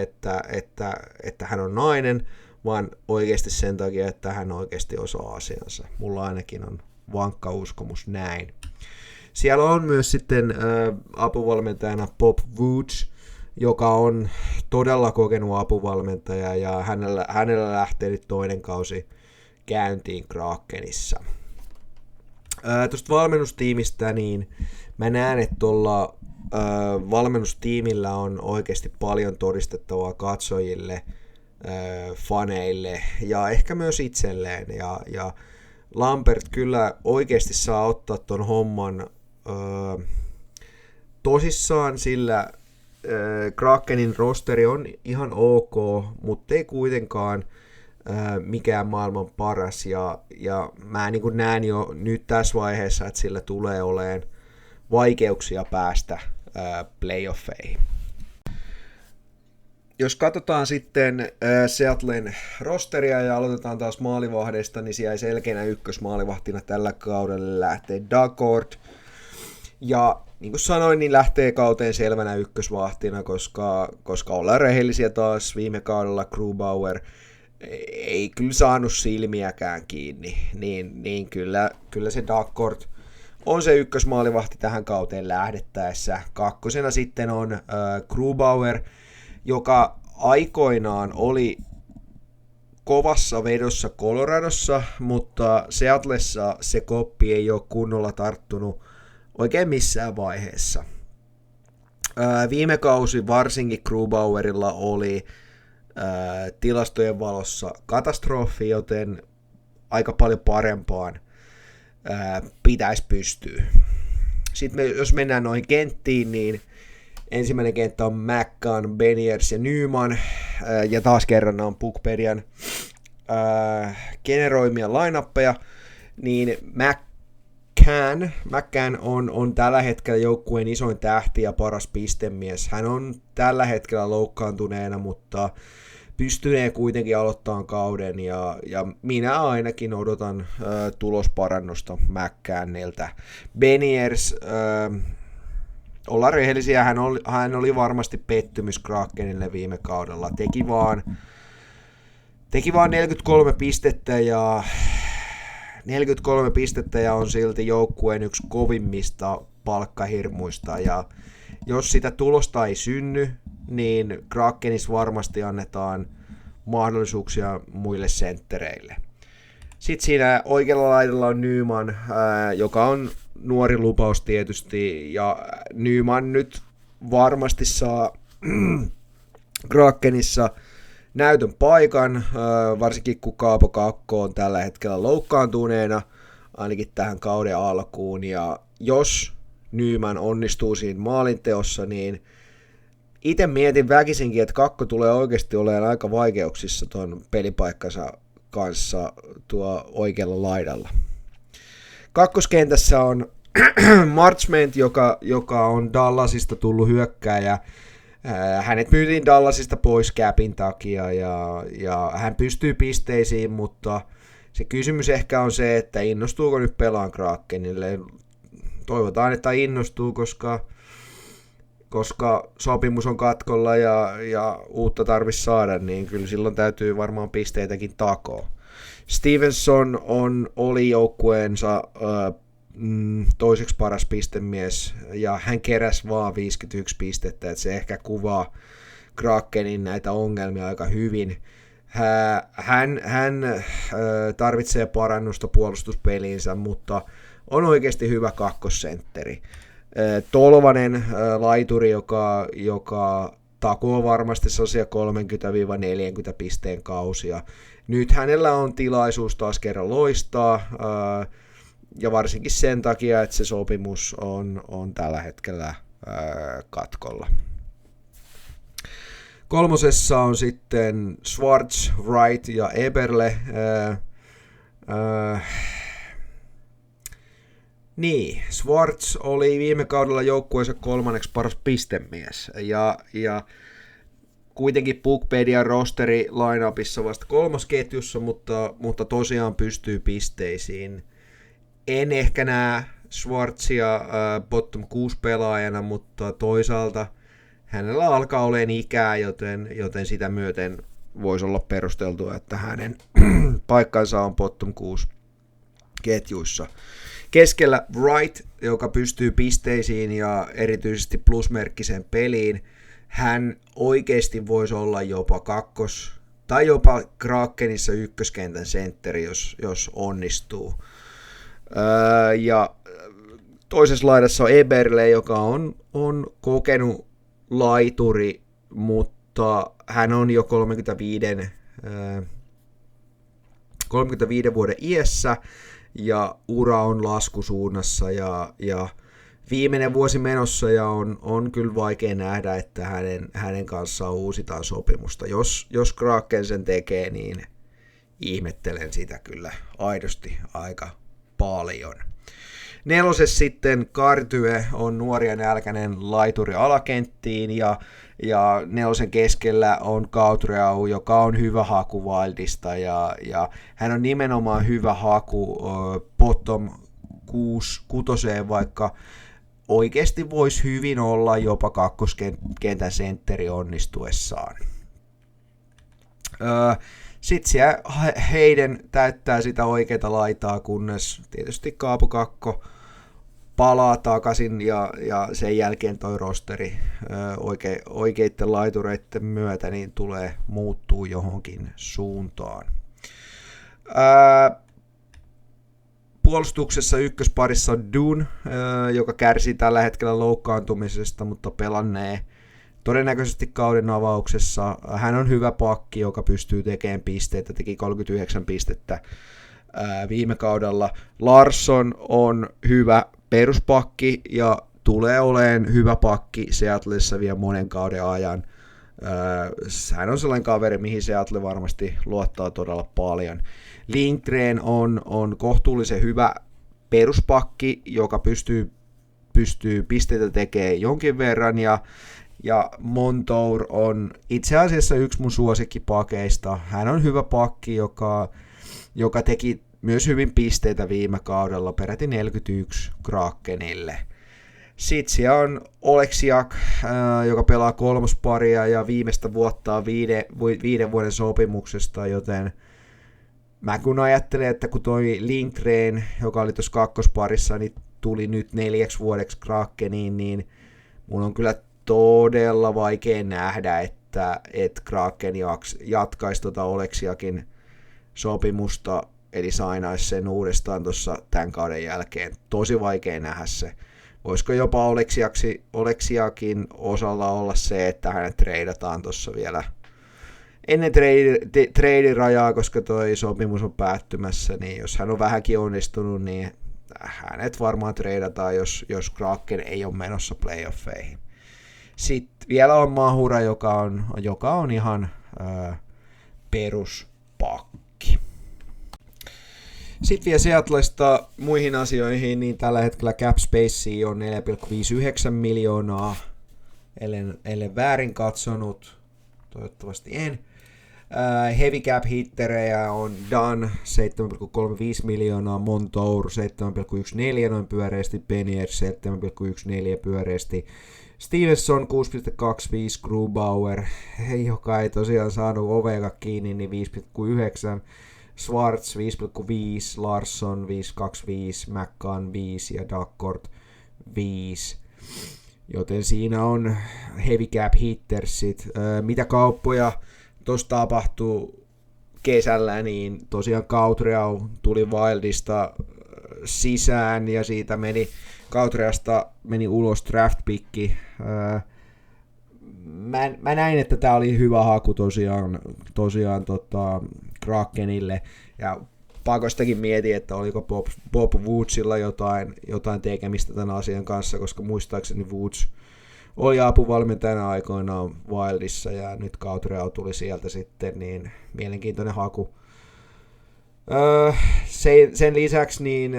että hän on nainen, vaan oikeasti sen takia, että hän oikeasti osaa asiansa. Mulla ainakin on vankka uskomus näin. Siellä on myös sitten apuvalmentajana Bob Woods, joka on todella kokenut apuvalmentaja ja hänellä lähtee nyt toinen kausi käyntiin Krakenissa. Tuosta valmennustiimistä, niin mä näen, että tuolla valmennustiimillä on oikeasti paljon todistettavaa katsojille, faneille ja ehkä myös itselleen. Ja Lambert kyllä oikeasti saa ottaa ton homman tosissaan, sillä Krakenin rosteri on ihan ok, mutta ei kuitenkaan mikään maailman paras. Ja mä niin kuin näen jo nyt tässä vaiheessa, että sillä tulee olemaan vaikeuksia päästä playoffeihin. Jos katsotaan sitten Seattlen rosteria ja aloitetaan taas maalivahdeista, niin siellä selkeänä ykkösmaalivahtina tällä kaudella lähtee Daccord. Ja niin kuin sanoin, niin lähtee kauteen selvänä ykkösvahtina, koska ollaan rehellisiä taas viime kaudella Grubauer ei kyllä saanut silmiäkään kiinni, niin kyllä se Daccord on se ykkösmaalivahti tähän kauteen lähdettäessä. Kakkosena sitten on Grubauer, joka aikoinaan oli kovassa vedossa Coloradossa, mutta Seattlessa se koppi ei ole kunnolla tarttunut oikein missään vaiheessa. Viime kausi varsinkin Grubauerilla oli tilastojen valossa katastrofi, joten aika paljon parempaan pitäisi pystyä. Sitten jos mennään noihin kenttiin, niin ensimmäinen kenttä on McCann, Beniers ja Nyman, ja taas kerran on Puckpedian generoimia line-appeja, niin McCann on tällä hetkellä joukkueen isoin tähti ja paras pistemies. Hän on tällä hetkellä loukkaantuneena, mutta pystynee kuitenkin aloittamaan kauden, ja minä ainakin odotan tulosparannusta McCannilta. Beniers, ollaan rehellisiä, hän oli varmasti pettymys Krakenille viime kaudella. Teki vaan 43 pistettä ja 43 pistettä ja on silti joukkueen yksi kovimmista palkkahirmuista. Ja jos sitä tulosta ei synny, niin Krakenissa varmasti annetaan mahdollisuuksia muille senttereille. Sitten siinä oikealla laidalla on Nyman, joka on nuori lupaus tietysti, ja Nyman nyt varmasti saa Krakenissa näytön paikan, varsinkin kun Kaapo Kakko on tällä hetkellä loukkaantuneena, ainakin tähän kauden alkuun, ja jos Nyman onnistuu siinä maalinteossa, niin itse mietin väkisinkin, että Kakko tulee oikeasti olemaan aika vaikeuksissa tuon pelipaikkansa kanssa tuo oikealla laidalla. Kakkoskentässä on Marchment, joka on Dallasista tullut hyökkääjä. Hänet myytiin Dallasista pois capin takia ja hän pystyy pisteisiin, mutta se kysymys ehkä on se, että innostuuko nyt pelaan Krakenille. Toivotaan, että innostuu, koska sopimus on katkolla ja uutta saada, niin kyllä silloin täytyy varmaan pisteitäkin takoa. Stevenson oli joukkueensa toiseksi paras pistemies, ja hän keräsi vaan 51 pistettä, että se ehkä kuvaa Krakenin näitä ongelmia aika hyvin. Hän tarvitsee parannusta puolustuspeliinsä, mutta on oikeasti hyvä kakkosentteri. Tolvanen laituri, joka takoo varmasti sellaisia 30-40 pisteen kausia. Nyt hänellä on tilaisuus taas kerran loistaa, ja varsinkin sen takia, että se sopimus on tällä hetkellä katkolla. Kolmosessa on sitten Schwartz, Wright ja Eberle. Niin, Schwartz oli viime kaudella joukkueensa 3. paras pistemies, ja kuitenkin Puckpedian rosteri lineupissa vasta 3. ketjussa, mutta tosiaan pystyy pisteisiin. En ehkä näe Schwartzia bottom 6 pelaajana, mutta toisaalta hänellä alkaa olemaan ikää, joten sitä myöten voisi olla perusteltua, että hänen paikkansa on bottom 6 ketjuissa. Keskellä Wright, joka pystyy pisteisiin ja erityisesti plusmerkkiseen peliin. Hän oikeasti voisi olla jopa tai jopa Krakenissa ykköskentän sentteri, jos onnistuu. Ja toisessa laidassa on Eberle, joka on kokenut laituri, mutta hän on jo 35 vuoden iässä ja ura on laskusuunnassa ja viimeinen vuosi menossa ja on kyllä vaikea nähdä, että hänen kanssaan uusitaan sopimusta. Jos Kraken sen tekee, niin ihmettelen sitä kyllä aidosti aika paljon. 4. sitten Cartue on nuori ja nälkäinen laituri alakenttiin ja 4. keskellä on Gautreau, joka on hyvä haku Wildista ja hän on nimenomaan hyvä haku bottom 6, vaikka oikeasti voisi hyvin olla jopa kakkoskentän sentteri onnistuessaan. Sitten siellä Hayden täyttää sitä oikeaa laitaa, kunnes tietysti Kaapo Kakko palaa takaisin ja sen jälkeen toi rosteri oikeiden laitureiden myötä niin muuttuu johonkin suuntaan. Puolustuksessa ykkösparissa on Dune, joka kärsii tällä hetkellä loukkaantumisesta, mutta pelannee todennäköisesti kauden avauksessa. Hän on hyvä pakki, joka pystyy tekemään pisteitä, teki 39 pistettä viime kaudella. Larsson on hyvä peruspakki ja tulee olemaan hyvä pakki Seattlessa vielä monen kauden ajan. Hän on sellainen kaveri, mihin Seattle varmasti luottaa todella paljon. Lindgren on kohtuullisen hyvä peruspakki, joka pystyy pisteitä tekemään jonkin verran, ja Montour on itse asiassa yksi mun suosikkipakeista. Hän on hyvä pakki, joka teki myös hyvin pisteitä viime kaudella, peräti 41 Krakenille. Sitten siellä on Oleksiak, joka pelaa kolmosparia ja viimeistä vuottaa 5 vuoden sopimuksesta, joten mä kun ajattelen, että kun toi Lindgren, joka oli tuossa kakkosparissa, niin tuli nyt 4 vuodeksi Krakeniin, niin mun on kyllä todella vaikea nähdä, että Kraken jatkaisi Oleksiakin sopimusta, eli sainaisi sen uudestaan tuossa tämän kauden jälkeen. Tosi vaikea nähdä se. Voisiko jopa Oleksiakin osalla olla se, että hänet treidataan tuossa vielä ennen treidin rajaa, koska toi sopimus on päättymässä, niin jos hän on vähänkin onnistunut, niin hänet varmaan treidataan, jos Kraken ei ole menossa playoffeihin. Sitten vielä on Mahura, joka on ihan peruspakki. Sitten vielä Seattlesta muihin asioihin, niin tällä hetkellä cap space on 4,59 miljoonaa, ellen väärin katsonut, toivottavasti en. Heavy cap hitterejä on Dunn 7,35 miljoonaa, Montour 7,14 noin pyöreästi, Penier 7,14 pyöreästi, Stevenson 6,25, Grubauer, joka ei tosiaan saanut ovea kiinni, niin 5,9, Schwartz 5,5, Larsson 5,25, McCann 5 ja Duckworth 5. Joten siinä on heavy cap hittersit. Mitä kauppoja tuossa tapahtuu kesällä, niin tosiaan Cautreau tuli Wildista sisään ja siitä Cautreasta meni ulos draftpikki. Mä näin, että tää oli hyvä haku tosiaan Krakenille, ja pakostakin mietin, että oliko Bob Woodsilla jotain tekemistä tämän asian kanssa, koska muistaakseni Woods oli apuvalmentajana aikoinaan Wildissa, ja nyt Cautreau tuli sieltä sitten, niin mielenkiintoinen haku. Sen lisäksi niin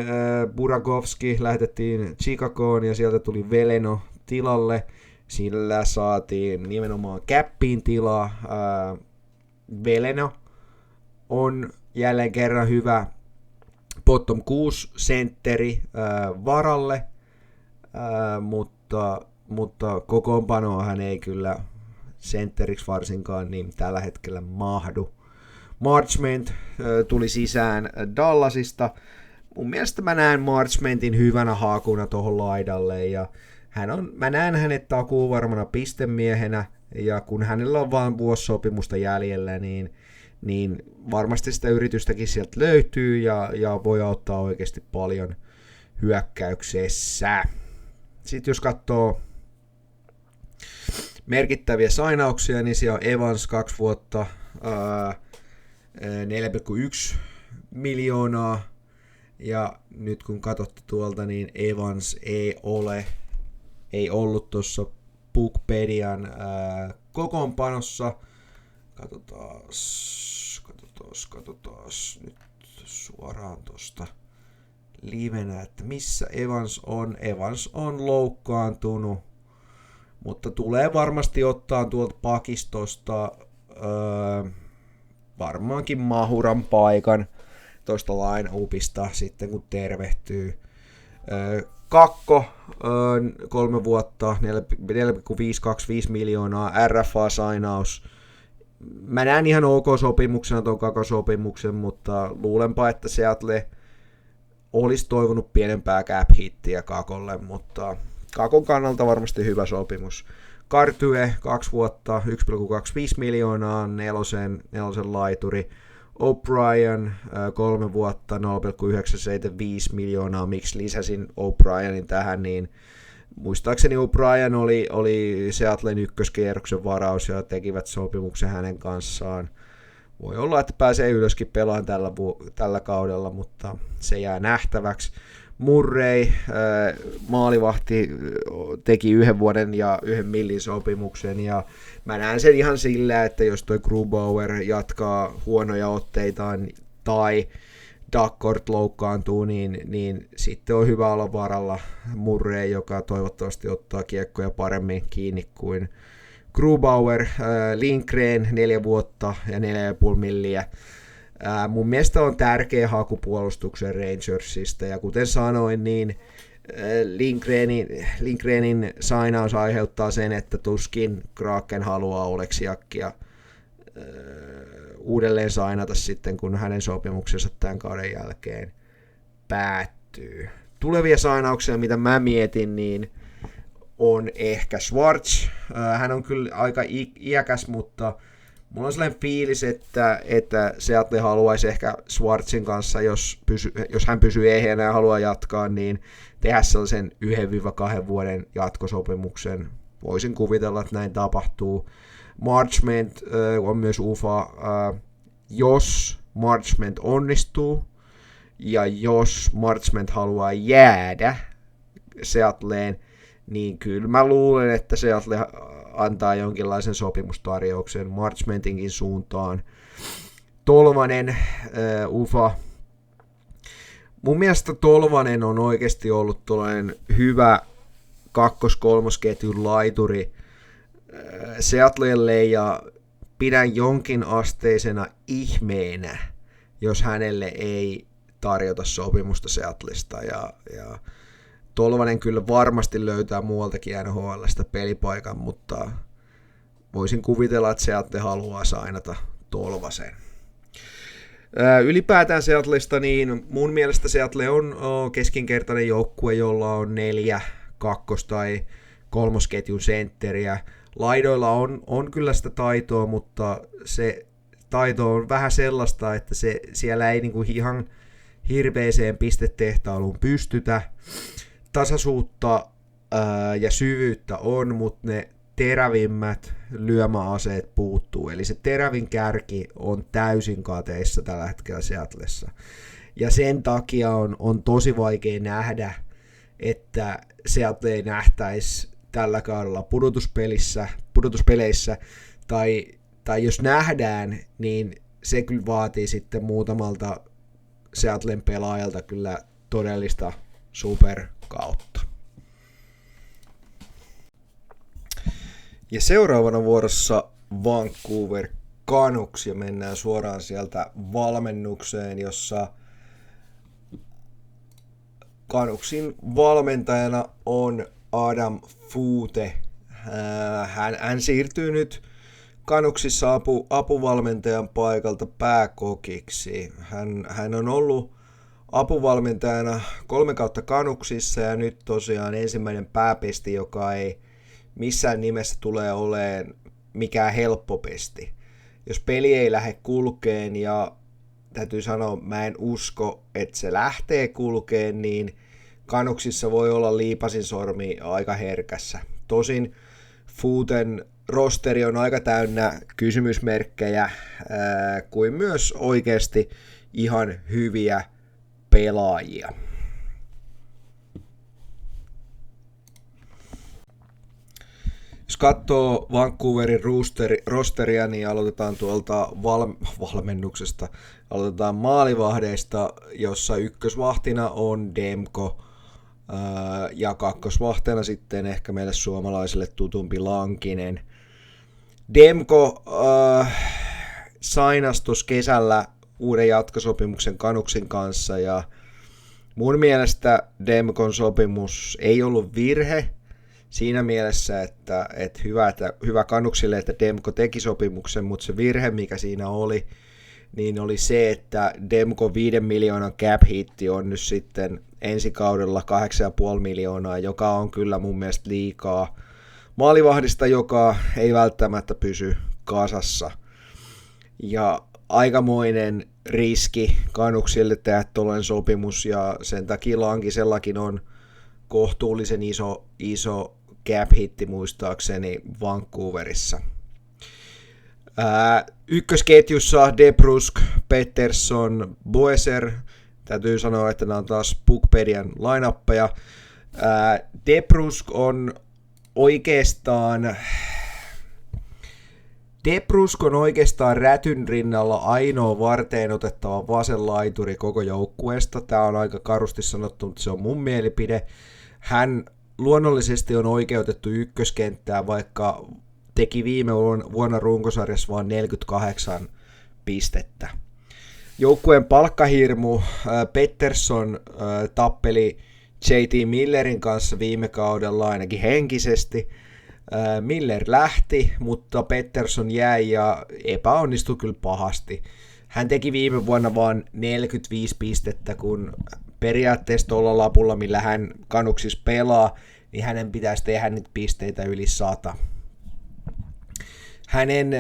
Burakovski lähetettiin Chicagoon, ja sieltä tuli Veleno tilalle. Sillä saatiin nimenomaan käppiin tilaa. Veleno on jälleen kerran hyvä bottom 6 sentteri varalle, mutta kokoonpanoa hän ei kyllä sentteriksi varsinkaan niin tällä hetkellä mahdu. Marchment tuli sisään Dallasista. Mun mielestä mä näen Marchmentin hyvänä hakuna tuohon laidalle, ja mä näen hänet takuuvarmana pistemiehenä, ja kun hänellä on vain vuosisopimusta jäljellä, niin varmasti sitä yritystäkin sieltä löytyy, ja voi auttaa oikeasti paljon hyökkäyksessä. Sitten jos katsoo merkittäviä sainauksia, niin siellä on Evans 2 vuotta, 4,1 miljoonaa, ja nyt kun katsotte tuolta, niin Evans ei ollut tuossa Bookpedian kokoonpanossa. Katsotaan nyt suoraan tuosta livenä, että missä Evans on. Evans on loukkaantunut, mutta tulee varmasti ottaa tuolta pakistosta varmaankin mahuran paikan tuosta line-upista sitten kun tervehtyy. Kakko, 3 vuotta, 4,525 miljoonaa, RFA-sainaus. Mä näen ihan ok sopimuksena tuon Kakko-sopimuksen, mutta luulenpa, että Seattle olisi toivonut pienempää cap-hittiä Kakolle, mutta Kakon kannalta varmasti hyvä sopimus. Kartue, 2 vuotta, 1,25 miljoonaa, nelosen laituri. O'Brien, 3 vuotta, 0,975 miljoonaa. Miksi lisäsin O'Brienin tähän, niin muistaakseni O'Brien oli Seattlen ykköskierroksen varaus ja tekivät sopimuksen hänen kanssaan. Voi olla, että pääsee ylöskin pelaan tällä kaudella, mutta se jää nähtäväksi. Murray, maalivahti, teki 1 vuoden ja 1 millin sopimuksen, ja mä näen sen ihan sillä, että jos toi Grubauer jatkaa huonoja otteitaan tai Duckworth loukkaantuu, niin sitten on hyvä olla varalla Murray, joka toivottavasti ottaa kiekkoja paremmin kiinni kuin Grubauer. Lindgren 4 vuotta ja 4,5 milliä. Mun mielestä on tärkeä haku puolustuksen Rangersista, ja kuten sanoin, niin Lindgrenin sainaus aiheuttaa sen, että tuskin Kraken haluaa Oleksiakia uudelleen sainata sitten, kun hänen sopimuksensa tämän kauden jälkeen päättyy. Tulevia sainauksia, mitä mä mietin, niin on ehkä Schwartz. Hän on kyllä aika iäkäs, mutta mulla on sellainen fiilis, että Seattle haluaisi ehkä Schwartzin kanssa, jos hän pysyy ehjänä ja haluaa jatkaa, niin tehdä sellaisen 1-2 vuoden jatkosopimuksen. Voisin kuvitella, että näin tapahtuu. Marchment on myös UFA. Jos Marchment onnistuu, ja jos Marchment haluaa jäädä Seattleen, niin kyllä mä luulen, että Seattle antaa jonkinlaisen sopimustarjouksen Marchmentinkin suuntaan. Tolvanen, UFA. mun mielestä Tolvanen on oikeasti ollut tuollainen hyvä kakkos-kolmosketjun laituri Seattlelle, ja pidän jonkin asteisena ihmeenä, jos hänelle ei tarjota sopimusta Seattlesta, ja Tolvanen kyllä varmasti löytää muualtakin NHL:stä pelipaikan, mutta voisin kuvitella, että Seattle haluaa sainata Tolvasen. Ylipäätään Seattlesta, niin mun mielestä Seattle on keskinkertainen joukkue, jolla on 4 kakkos- tai kolmosketjun sentteriä. Laidoilla on kyllä sitä taitoa, mutta se taito on vähän sellaista, että siellä ei niinku ihan hirveeseen pistetehtailuun pystytä. Tasaisuutta ja syvyyttä on, mutta ne terävimmät lyömäaseet puuttuu. Eli se terävin kärki on täysin kateissa tällä hetkellä Seattlessa. Ja sen takia on tosi vaikea nähdä, että Seattle ei nähtäisi tällä kaudella pudotuspeleissä, tai jos nähdään, niin se kyllä vaatii sitten muutamalta Seattlen pelaajalta kyllä todellista superkautta. Ja seuraavana vuorossa Vancouver Canucks, ja mennään suoraan sieltä valmennukseen, jossa Canucksin valmentajana on Adam Foote. Hän siirtyy nyt Canucksissa apuvalmentajan paikalta pääkokiksi. Hän on ollut apuvalmentajana 3 kautta Canucksissa, ja nyt tosiaan ensimmäinen pääpesti, joka ei missään nimessä tulee olemaan mikään helppo pesti. Jos peli ei lähde kulkeen, ja täytyy sanoa, mä en usko, että se lähtee kulkeen, niin Canucksissa voi olla liipasin sormi aika herkässä. Tosin Footen rosteri on aika täynnä kysymysmerkkejä, kuin myös oikeasti ihan hyviä pelaajia. Jos katsoo Vancouverin rosteria, niin aloitetaan tuolta valmennuksesta. Aloitetaan maalivahdeista, jossa ykkösvahtina on Demko, ja kakkosvahtina sitten ehkä meille suomalaisille tutumpi Lankinen. Demko sainasi tuossa kesällä uuden jatkosopimuksen Canucksin kanssa, ja mun mielestä Demkon sopimus ei ollut virhe siinä mielessä, että hyvä Canucksille, että Demko teki sopimuksen, mutta se virhe, mikä siinä oli, niin oli se, että Demko 5 miljoonan cap hitti on nyt sitten ensi kaudella 8,5 miljoonaa, joka on kyllä mun mielestä liikaa maalivahdista, joka ei välttämättä pysy kasassa. Ja aikamoinen riski Canucksille tehdä tuollainen sopimus, ja sen takia Lankisellakin on kohtuullisen iso cap-hitti muistaakseni Vancouverissa. Ykkösketjussa DeBrusk, Pettersson, Boeser. Täytyy sanoa, että nämä on taas Puckpedian line-appeja. DeBrusk on oikeastaan rätyn rinnalla ainoa varteen otettava vasen laituri koko joukkueesta. Tämä on aika karusti sanottu, mutta se on mun mielipide. Hän luonnollisesti on oikeutettu ykköskenttään, vaikka teki viime vuonna runkosarjassa vain 48 pistettä. Joukkueen palkkahirmu Pettersson tappeli J.T. Millerin kanssa viime kaudella ainakin henkisesti. Miller lähti, mutta Pettersson jäi ja epäonnistui kyllä pahasti. Hän teki viime vuonna vain 45 pistettä, kun periaatteessa tuolla lapulla, millä hän Canucksissa pelaa, niin hänen pitäisi tehdä niitä pisteitä yli 100. Hänen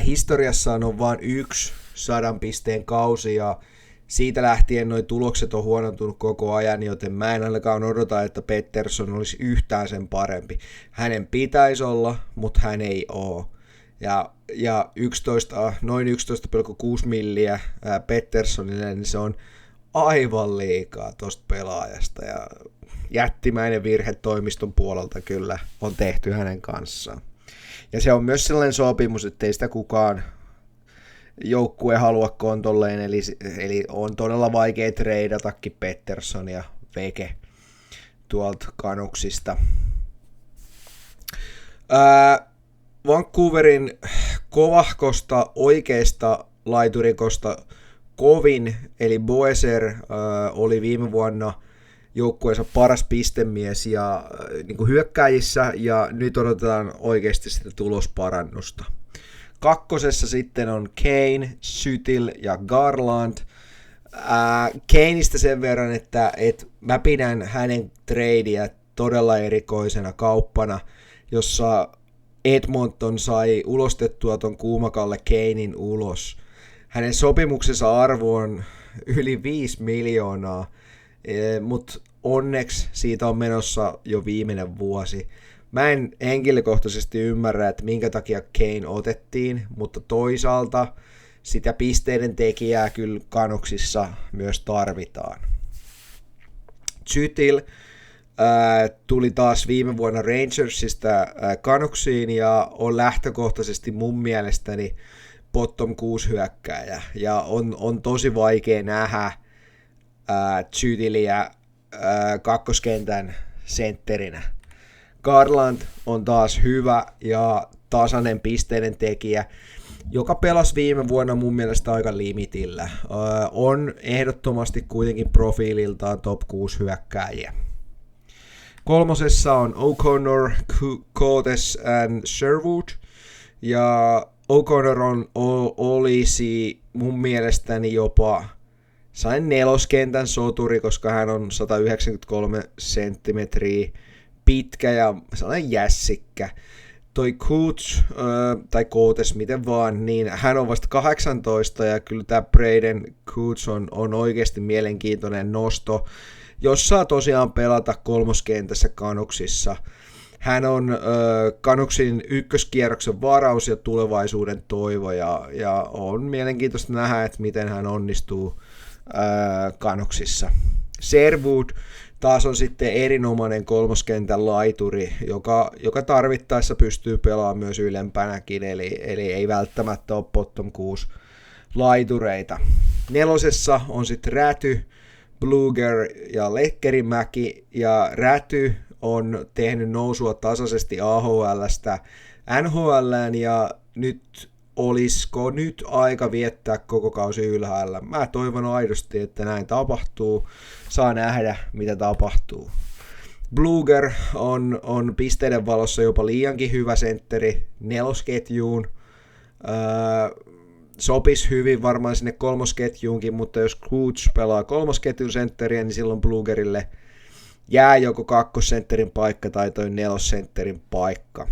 historiassaan on vain 1 100 pisteen kausi, ja siitä lähtien nuo tulokset on huonontunut koko ajan, joten mä en ainakaan odota, että Pettersson olisi yhtään sen parempi. Hänen pitäisi olla, mutta hän ei ole. Ja noin 11,6 milliä Petterssonille, niin se on aivan liikaa tosta pelaajasta, ja jättimäinen virhe toimiston puolelta kyllä on tehty hänen kanssaan. Ja se on myös sellainen sopimus, ettei sitä kukaan joukkue halua kontolleen, eli on todella vaikea treidatakin Pettersson ja Veke tuolta Canucksista. Vancouverin kovahkosta oikeasta laiturikosta kovin, eli Boeser oli viime vuonna joukkueensa paras pistemies ja niin kuin hyökkäjissä, ja nyt odotetaan oikeasti sitä tulosparannusta. Kakkosessa sitten on Kane, Sytil ja Garland. Kaneista sen verran, että mä pidän hänen tradea todella erikoisena kauppana, jossa Edmonton sai ulostettua ton Kuumakalle Kanein ulos. Hänen sopimuksensa arvo on yli 5 miljoonaa, mutta onneksi siitä on menossa jo viimeinen vuosi. Mä en henkilökohtaisesti ymmärrä, että minkä takia Kane otettiin, mutta toisaalta sitä pisteiden tekijää kyllä Canucksissa myös tarvitaan. Chytil tuli taas viime vuonna Rangersista Canucksiin ja on lähtökohtaisesti mun mielestäni bottom 6 hyökkääjä. Ja on tosi vaikea nähdä Chytiliä kakkoskentän sentterinä. Garland on taas hyvä ja tasainen pisteiden tekijä, joka pelasi viime vuonna mun mielestä aika limitillä. On ehdottomasti kuitenkin profiililtaan top 6 hyökkääjiä. Kolmosessa on O'Connor, Coates and Sherwood. Ja O'Connor olisi mun mielestäni jopa sain neloskentän soturi, koska hän on 193 senttimetriä pitkä ja sellainen jässikkä. Toi Coates, tai Coates, miten vaan, niin hän on vasta 18 ja kyllä tämä Braden Coates on oikeasti mielenkiintoinen nosto, jos saa tosiaan pelata kolmoskentässä Canucksissa. Hän on Canucksin ykköskierroksen varaus ja tulevaisuuden toivo ja on mielenkiintoista nähdä, että miten hän onnistuu Canucksissa. Sherwood taas on sitten erinomainen kolmoskentän laituri, joka tarvittaessa pystyy pelaamaan myös ylempänäkin, eli ei välttämättä ole bottom 6 laitureita. Nelosessa on sitten Räty, Bluger ja Lekkerimäki, ja Räty on tehnyt nousua tasaisesti AHL:stä NHL:ään, ja olisiko nyt aika viettää koko kausi ylhäällä. Mä toivon aidosti, että näin tapahtuu. Saa nähdä, mitä tapahtuu. Bluger on pisteiden valossa jopa liiankin hyvä sentteri nelosketjuun. Sopisi hyvin varmaan sinne kolmosketjuunkin, mutta jos Coach pelaa kolmosketjun sentteriä, niin silloin Blugerille jää joko kakkosentterin paikka tai toi nelossentterin paikka.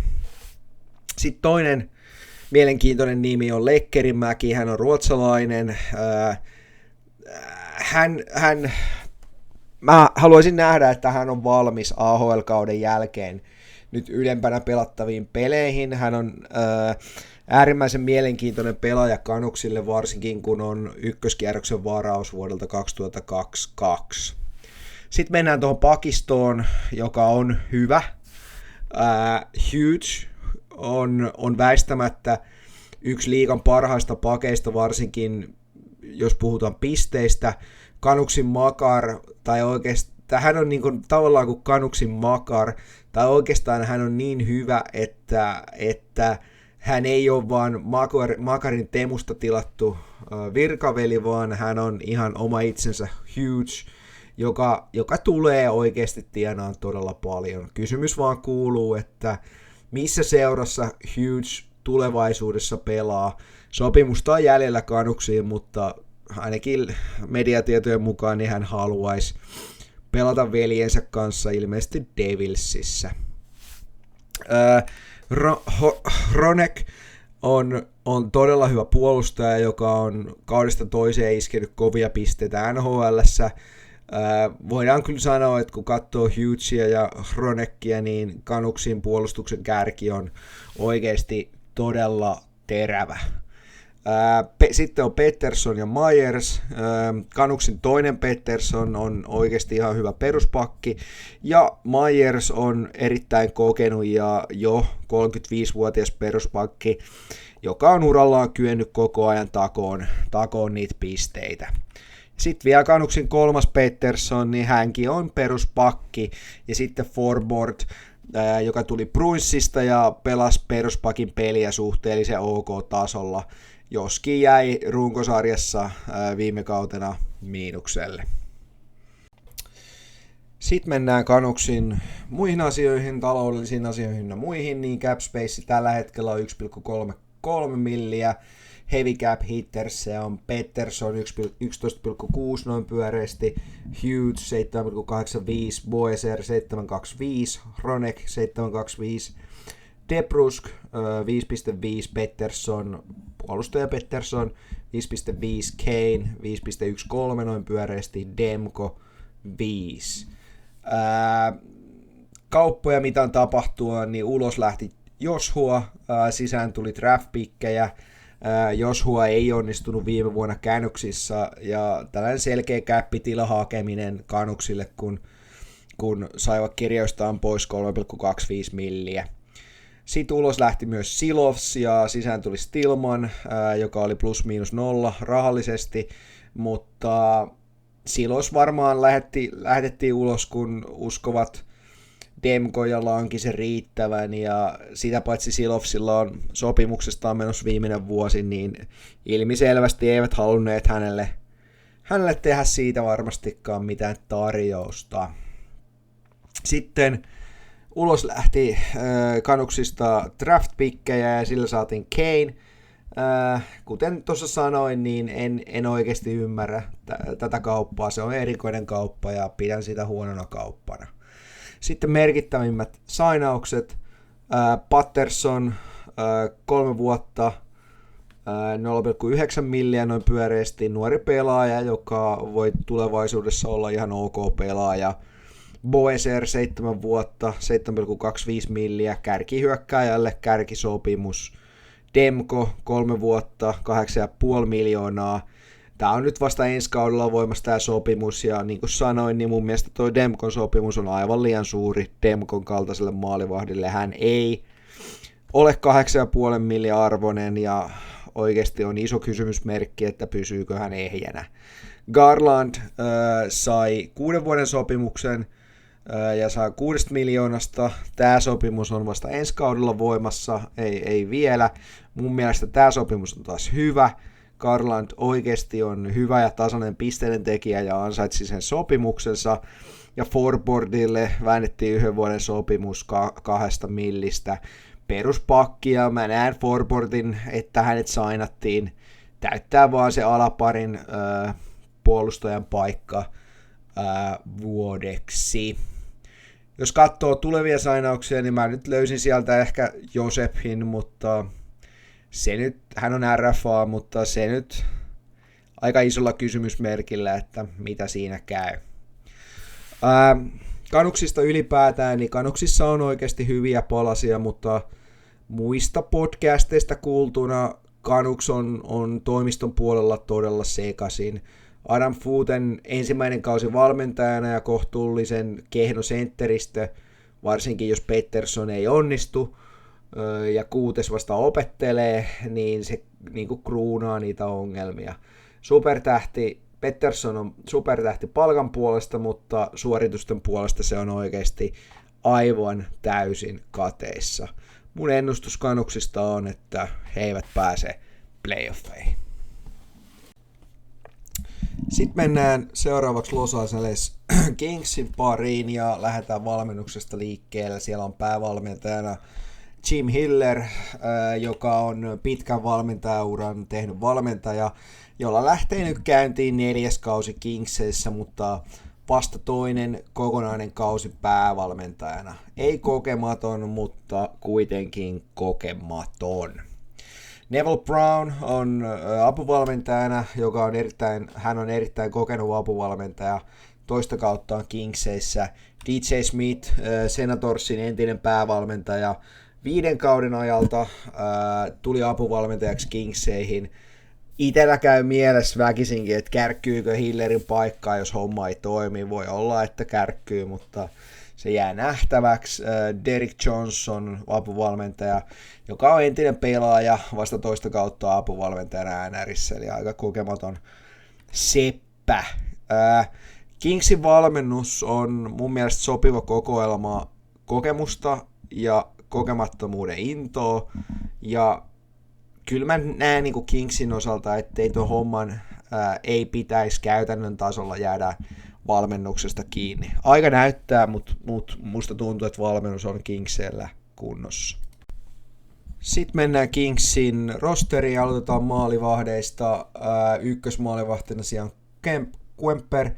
Sitten toinen mielenkiintoinen nimi on Lekkerimäki, hän on ruotsalainen. Mä haluaisin nähdä, että hän on valmis AHL-kauden jälkeen nyt ylempänä pelattaviin peleihin. Hän on äärimmäisen mielenkiintoinen pelaaja Canucksille, varsinkin kun on ykköskierroksen varaus vuodelta 2022. Sitten mennään tuohon pakistoon, joka on hyvä. Hughes on väistämättä yksi liigan parhaista pakeista, varsinkin jos puhutaan pisteistä. Canucksin Makar, tai oikeastaan hän on niin kuin, tavallaan kuin Canucksin Makar, tai oikeastaan hän on niin hyvä, että hän ei ole vaan Makarin Temusta tilattu virkaveli, vaan hän on ihan oma itsensä Hughes, joka tulee oikeasti tienaan todella paljon. Kysymys vaan kuuluu, että missä seurassa Hughes tulevaisuudessa pelaa. Sopimusta on jäljellä Canucksiin, mutta ainakin mediatietojen mukaan niin hän haluaisi pelata veljensä kanssa ilmeisesti Devilsissä. Hronek on todella hyvä puolustaja, joka on kaudesta toiseen iskenyt kovia pisteitä NHL:ssä. Voidaan kyllä sanoa, että kun katsoo Hughesia ja Hronekkia, niin Canucksin puolustuksen kärki on oikeasti todella terävä. Sitten on Pettersson ja Myers. Canucksin toinen Pettersson on oikeasti ihan hyvä peruspakki. Ja Myers on erittäin kokenut ja jo 35-vuotias peruspakki, joka on urallaan kyennyt koko ajan takoon niitä pisteitä. Sitten vielä Canucksin kolmas Pettersson, niin hänkin on peruspakki. Ja sitten Forbort, joka tuli Bruinsista ja pelasi peruspakin peliä suhteellisen OK-tasolla, joskin jäi runkosarjassa viime kautena miinukselle. Sitten mennään Canucksin muihin asioihin, taloudellisiin asioihin ja muihin, niin cap space tällä hetkellä on 1,33 milliä. Heavy cap hitters, se on Pettersson 11,6 noin pyöreästi, Hughes 7,85, Boeser 7,25, Hronek 7,25, DeBrusk 5,5, Pettersson, puolustaja Pettersson 5,5, Kane 5,13 noin pyöreästi, Demko 5. Kauppoja mitä on tapahtua, niin ulos lähti Joshua, sisään tuli draft-pikkejä. Joshua ei onnistunut viime vuonna Canucksissa ja tällainen selkeä käppitila hakeminen Canucksille, kun saivat kirjoistaan pois 3,25 milliä. Sitten ulos lähti myös Silovs ja sisään tuli Stillman, joka oli plus miinus nolla rahallisesti, mutta Silovs varmaan lähetettiin ulos, kun uskovat Demko ja Lankisen riittävän, ja sitä paitsi Silovsilla on sopimuksestaan menossa viimeinen vuosi, niin ilmiselvästi eivät halunneet hänelle tehdä siitä varmastikaan mitään tarjousta. Sitten ulos lähti Canucksista draft-pikkejä ja sillä saatiin Kane. Kuten tuossa sanoin, niin en oikeasti ymmärrä tätä kauppaa. Se on erikoinen kauppa ja pidän sitä huonona kauppana. Sitten merkittävimmät sainaukset. Patterson 3 vuotta 0,9 milliä noin pyöreästi, nuori pelaaja, joka voi tulevaisuudessa olla ihan ok pelaaja. Boeser 7 vuotta 7,25 milliä, kärkihyökkääjälle kärkisopimus. Demko 3 vuotta 8,5 miljoonaa. Tämä on nyt vasta ensi kaudella voimassa tämä sopimus, ja niin kuin sanoin, niin mun mielestä tuo Demkon sopimus on aivan liian suuri Demkon kaltaiselle maalivahdille. Hän ei ole 8,5 milliä arvoinen, ja oikeasti on iso kysymysmerkki, että pysyykö hän ehjänä. Garland sai 6 vuoden sopimuksen ja saa 6 miljoonasta. Tämä sopimus on vasta ensi kaudella voimassa, ei vielä. Mun mielestä tämä sopimus on taas hyvä. Garland oikeasti on hyvä ja tasainen pisteiden tekijä ja ansaitsi sen sopimuksensa. Ja Forbordille väännettiin 1 vuoden sopimus 2 millistä peruspakkia. Mä näen Forbordin, että hänet sainattiin. Täyttää vaan se alaparin puolustajan paikka vuodeksi. Jos katsoo tulevia sainauksia, niin mä nyt löysin sieltä ehkä Josephin, mutta se nyt, hän on RFA, mutta se nyt aika isolla kysymysmerkillä, että mitä siinä käy. Canucksista ylipäätään, niin Canucksissa on oikeasti hyviä palasia, mutta muista podcasteista kuultuna Canucks on toimiston puolella todella sekaisin. Adam Footen ensimmäinen kausi valmentajana ja kohtuullisen kehno sentteristö, varsinkin jos Pettersson ei onnistu ja Kuutes vasta opettelee, niin se niin kuin kruunaa niitä ongelmia. Supertähti Pettersson on supertähti palkan puolesta, mutta suoritusten puolesta se on oikeasti aivan täysin kateissa. Mun ennustus Canucksista on, että he eivät pääse playoffeihin. Sitten mennään seuraavaksi Los Angeles Kingsin pariin ja lähdetään valmennuksesta liikkeelle. Siellä on päävalmentajana Jim Hiller, joka on pitkän valmentajauran tehnyt valmentaja, jolla lähtee nyt käyntiin 4. kausi Kingsissä, mutta vasta toinen kokonainen kausi päävalmentajana. Ei kokematon, mutta kuitenkin kokematon. Neville Brown on apuvalmentajana, hän on erittäin kokenut apuvalmentaja toista kauttaan Kingsissä. DJ Smith, Senatorsin entinen päävalmentaja, 5 kauden ajalta tuli apuvalmentajaksi Kingseihin. Itellä käy mielessä väkisinkin, että kärkkyykö Hillerin paikkaa, jos homma ei toimi. Voi olla, että kärkkyy, mutta se jää nähtäväksi. Derek Johnson, apuvalmentaja, joka on entinen pelaaja, vasta toista kautta apuvalmentajana NRissä, eli aika kokematon seppä. Kingsin valmennus on mun mielestä sopiva kokoelma kokemusta ja kokemattomuuden intoa, ja kyllä mä näen niin kuin Kingsin osalta, ettei tuon homman ei pitäisi käytännön tasolla jäädä valmennuksesta kiinni. Aika näyttää, mutta musta tuntuu, että valmennus on Kingsellä kunnossa. Sitten mennään Kingsin rosteriin, aloitetaan maalivahdeista. Ykkösmaalivahtina siellä on Kuemper,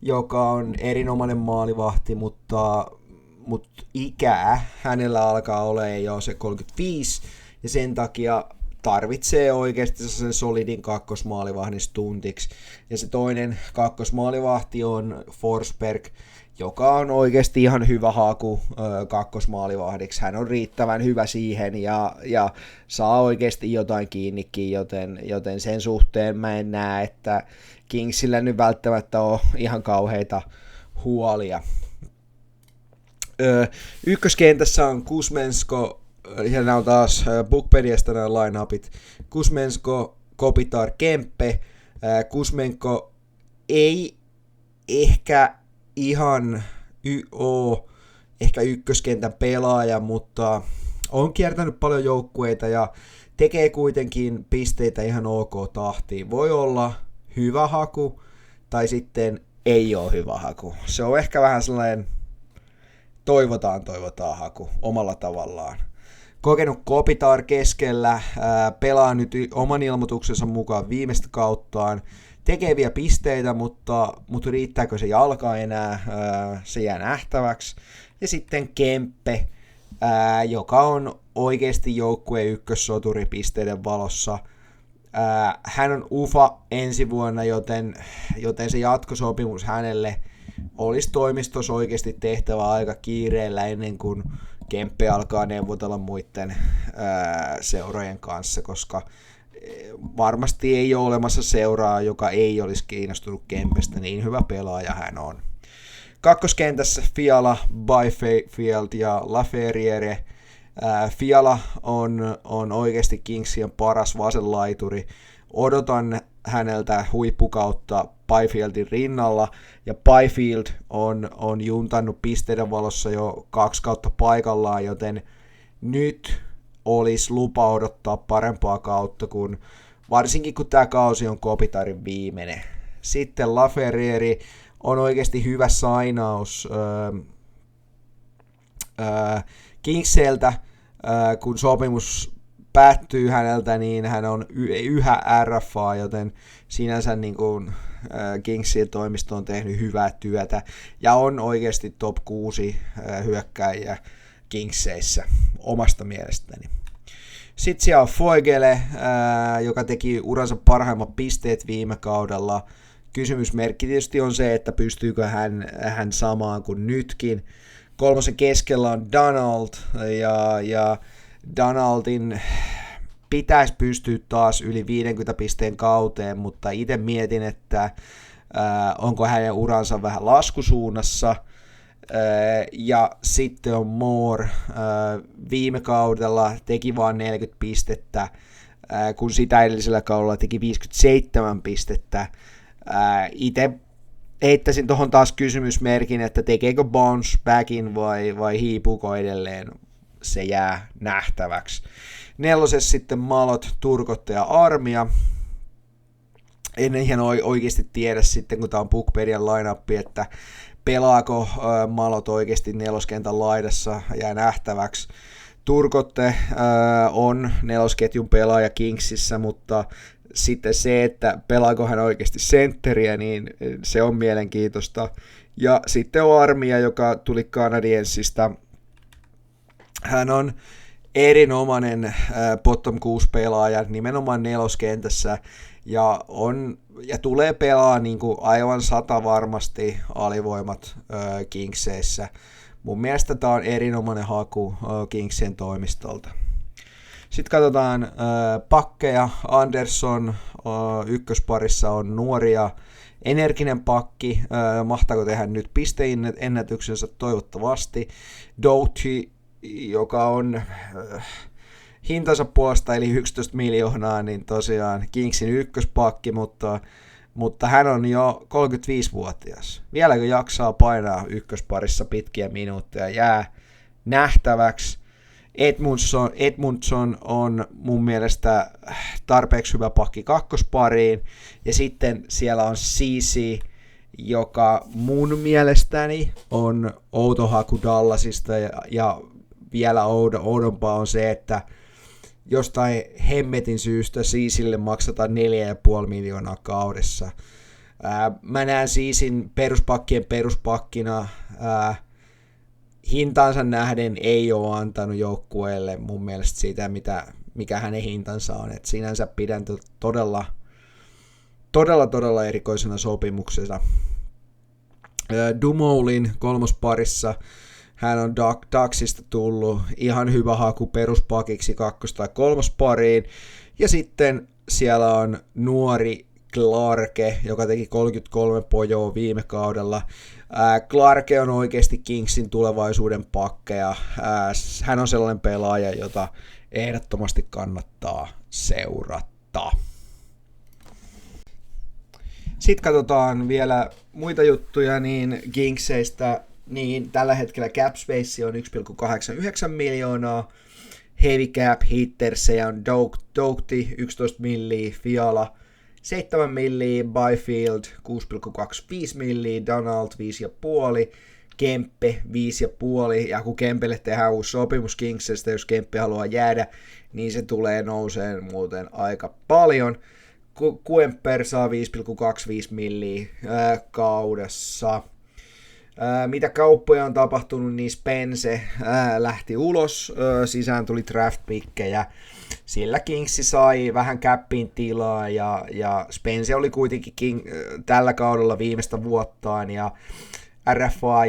joka on erinomainen maalivahti, mutta ikää hänellä alkaa olemaan jo se 35, ja sen takia tarvitsee oikeasti sen solidin kakkosmaalivahdin stuntiksi. Ja se toinen kakkosmaalivahti on Forsberg, joka on oikeasti ihan hyvä haku kakkosmaalivahdiksi. Hän on riittävän hyvä siihen ja saa oikeasti jotain kiinnikin, joten sen suhteen mä en näe, että Kingsillä nyt välttämättä on ihan kauheita huolia. Ykköskentässä on Kuzmenko, ja nämä on taas Bookpediasta nämä line-upit. Kuzmenko, Kopitar, Kempe. Kuzmenko ei ehkä ihan ole ehkä ykköskentän pelaaja, mutta on kiertänyt paljon joukkueita ja tekee kuitenkin pisteitä ihan ok tahtiin. Voi olla hyvä haku tai sitten ei ole hyvä haku. Se on ehkä vähän sellainen toivotaan haku omalla tavallaan. Kokenut Kopitar keskellä, pelaa nyt oman ilmoituksensa mukaan viimeistä kauttaan, tekee vielä pisteitä, mutta riittääkö se jalka enää, se jää nähtäväksi. Ja sitten Kempe, joka on oikeasti joukkueen ykkössoturi pisteiden valossa. Hän on UFA ensi vuonna, joten se jatkosopimus hänelle olisi toimistossa oikeasti tehtävä aika kiireellä ennen kuin Kempe alkaa neuvotella muiden seurojen kanssa, koska varmasti ei ole olemassa seuraa, joka ei olisi kiinnostunut Kempestä, niin hyvä pelaaja hän on. Kakkoskentässä Fiala, Byfield ja Laferriere. Fiala on oikeasti Kingsien paras vasenlaituri. Odotan häneltä huippukautta Byfieldin rinnalla, ja Byfield on juntannut pisteiden valossa jo 2 kautta paikallaan, joten nyt olisi lupa odottaa parempaa kautta, varsinkin kun tämä kausi on Kopitarin viimeinen. Sitten Laferrieri on oikeasti hyvä sainaus Kingseltä, kun sopimus päättyy häneltä, niin hän on yhä RFA, joten sinänsä niin kuin Kingsin toimisto on tehnyt hyvää työtä ja on oikeasti top 6 hyökkääjä Kingseissä omasta mielestäni. Sitten siellä on Foegele, joka teki uransa parhaimmat pisteet viime kaudella. Kysymysmerkki tietysti on se, että pystyykö hän samaan kuin nytkin. Kolmosen keskellä on Donald, ja Donaldin pitäisi pystyä taas yli 50 pisteen kauteen, mutta itse mietin, että onko hänen uransa vähän laskusuunnassa. Ja sitten on Moore, viime kaudella teki vain 40 pistettä, kun sitä edellisellä kaudella teki 57 pistettä. Itse heittäisin tuohon taas kysymysmerkin, että tekeekö bounce backin vai hiipuuko edelleen, se jää nähtäväksi. Nelosessa sitten Malot, Turkotte ja Armia. En ihan oikeasti tiedä sitten, kun tämä on Bookpedian line-up, että pelaako Malot oikeasti neloskentän laidassa, jää nähtäväksi. Turkotte on nelosketjun pelaaja Kingsissä, mutta sitten se, että pelaako hän oikeasti sentteriä, niin se on mielenkiintoista. Ja sitten on Armia, joka tuli Canadiensista. Hän on erinomainen bottom 6 pelaaja nimenomaan neloskentässä ja tulee pelaa niin kuin aivan 100 varmasti alivoimat Kingseissä. Mun mielestä tämä on erinomainen haku Kingsien toimistolta. Sitten katsotaan pakkeja. Anderson ykkösparissa on nuori ja energinen pakki. Mahtaako tehdä nyt pisteennätyksensä? Toivottavasti. Doughty, joka on hintansa puolesta eli 11 miljoonaa, niin tosiaan Kingsin ykköspakki, mutta hän on jo 35-vuotias. Vieläkö jaksaa painaa ykkösparissa pitkiä minuutteja? Jää nähtäväksi. Edmundson on mun mielestä tarpeeksi hyvä pakki kakkospariin. Ja sitten siellä on CC, joka mun mielestäni on outo haku Dallasista. Ja vielä oudompaa on se, että jostain hemmetin syystä CClle maksataan 4,5 miljoonaa kaudessa. Mä näen CCin peruspakkien peruspakkina. Hintaansa nähden ei ole antanut joukkueelle mun mielestä siitä, mikä hänen hintansa on. Et sinänsä pidän todella erikoisena sopimuksena. Dumoulin kolmosparissa hän on Ducksista tullut ihan hyvä haku peruspakiksi kakkos- tai kolmospariin. Ja sitten siellä on nuori Clarke, joka teki 33 pojoa viime kaudella. Clarke on oikeasti Kingsin tulevaisuuden pakkeja. Hän on sellainen pelaaja, jota ehdottomasti kannattaa seurata. Sitten katsotaan vielä muita juttuja, niin Kingseistä, niin tällä hetkellä cap space on 1,89 miljoonaa. Heavy cap hitters on Doughty 11 milliä, Fiala 7 milliä, Byfield 6,25 milliä, Donald 5,5, Kempe 5,5, ja kun Kempelle tehdään uusi sopimus Kingsistä, jos Kempe haluaa jäädä, niin se tulee nouseen muuten aika paljon. Kuemper saa 5,25 milliä kaudessa. Mitä kauppoja on tapahtunut, niin Spence lähti ulos, sisään tuli draft-pikkejä, sillä Kingsi sai vähän cappiin tilaa, ja Spence oli kuitenkin tällä kaudella viimeistä vuottaan, ja RFA,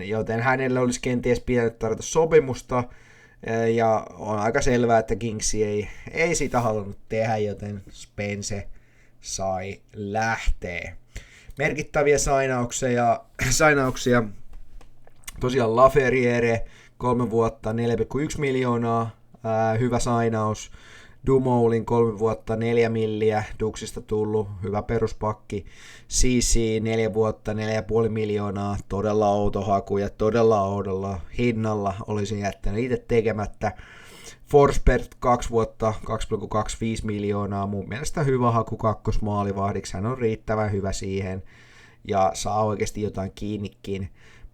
joten hänelle olisi kenties pitänyt tarjota sopimusta, ja on aika selvää, että Kingsi ei sitä halunnut tehdä, joten Spence sai lähteä. Merkittäviä sainauksia, tosiaan Laferriere, 3 vuotta, 4,1 miljoonaa, hyvä sainaus. Dumoulin 3 vuotta, 4 milliä, Duksista tullut, hyvä peruspakki. CC 4 vuotta, 4,5 miljoonaa, todella outo haku ja todella oudolla hinnalla olisin jättänyt itse tekemättä. Forsberg 2 vuotta, 2,25 miljoonaa, mun mielestä hyvä haku kakkosmaalivahdiksi, hän on riittävän hyvä siihen ja saa oikeasti jotain kiinnikin.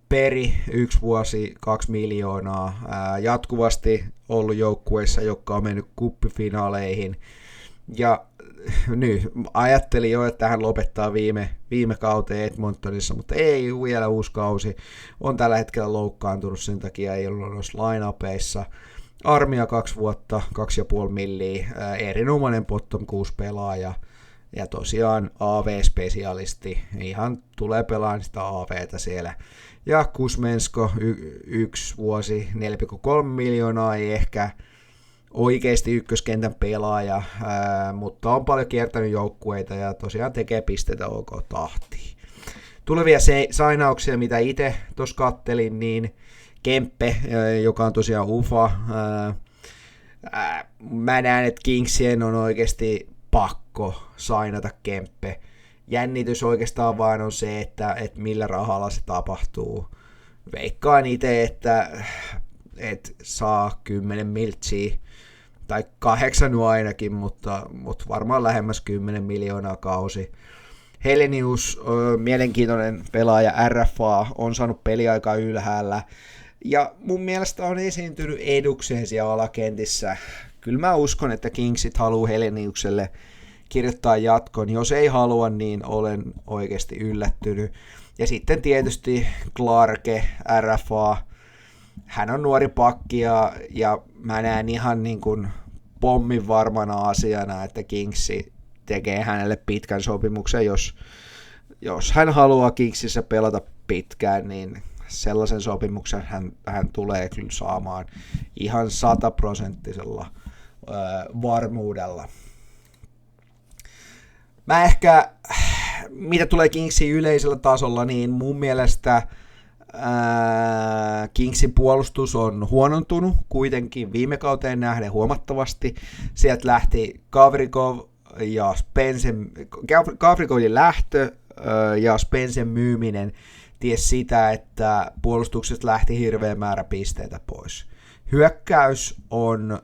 Peri 1 vuosi, 2 miljoonaa, jatkuvasti ollut joukkueissa, jotka on mennyt kuppifinaaleihin, ja nyt ajattelin jo, että hän lopettaa viime kauteen Edmontonissa, mutta ei vielä uusi kausi, on tällä hetkellä loukkaantunut, sen takia ei ollut noissa line-upeissa. Armia 2 vuotta, 2,5 milliä, erinomainen bottom 6 pelaaja ja tosiaan AV-spesialisti, ihan tulee pelaamaan sitä AVtä siellä. Ja Kuzmensko 1 vuosi, 4,3 miljoonaa, ei ehkä oikeasti ykköskentän pelaaja, mutta on paljon kiertänyt joukkueita ja tosiaan tekee pisteitä OK tahtiin. Tulevia sainauksia, mitä itse tuossa kattelin, niin Kempe, joka on tosiaan UFA. Mä näen, että Kingsien on oikeasti pakko sainata Kempe. Jännitys oikeastaan vaan on se, että millä rahalla se tapahtuu. Veikkaan itse, että saa 10 miltsiä, tai 8 ainakin, mutta varmaan lähemmäs 10 miljoonaa kausi. Helenius, mielenkiintoinen pelaaja, RFA, on saanut peliaikaa ylhäällä. Ja mun mielestä on esiintynyt edukseen siellä alakentissä. Kyllä mä uskon, että Kingsit haluaa Heleniukselle kirjoittaa jatkon. Jos ei halua, niin olen oikeasti yllättynyt. Ja sitten tietysti Clarke, RFA. Hän on nuori pakki ja mä näen ihan niin kuin pommin varmana asiana, että Kingsi tekee hänelle pitkän sopimuksen. Jos hän haluaa Kingsissä pelata pitkään, niin sellaisen sopimuksen hän tulee kyllä saamaan ihan 100% varmuudella. Mä ehkä, mitä tulee Kingsiin yleisellä tasolla, niin mun mielestä Kingsin puolustus on huonontunut kuitenkin viime kauteen nähden huomattavasti. Sieltä lähti Gavrikovin lähtö ja Spencen myyminen ties sitä, että puolustuksesta lähti hirveä määrä pisteitä pois. Hyökkäys on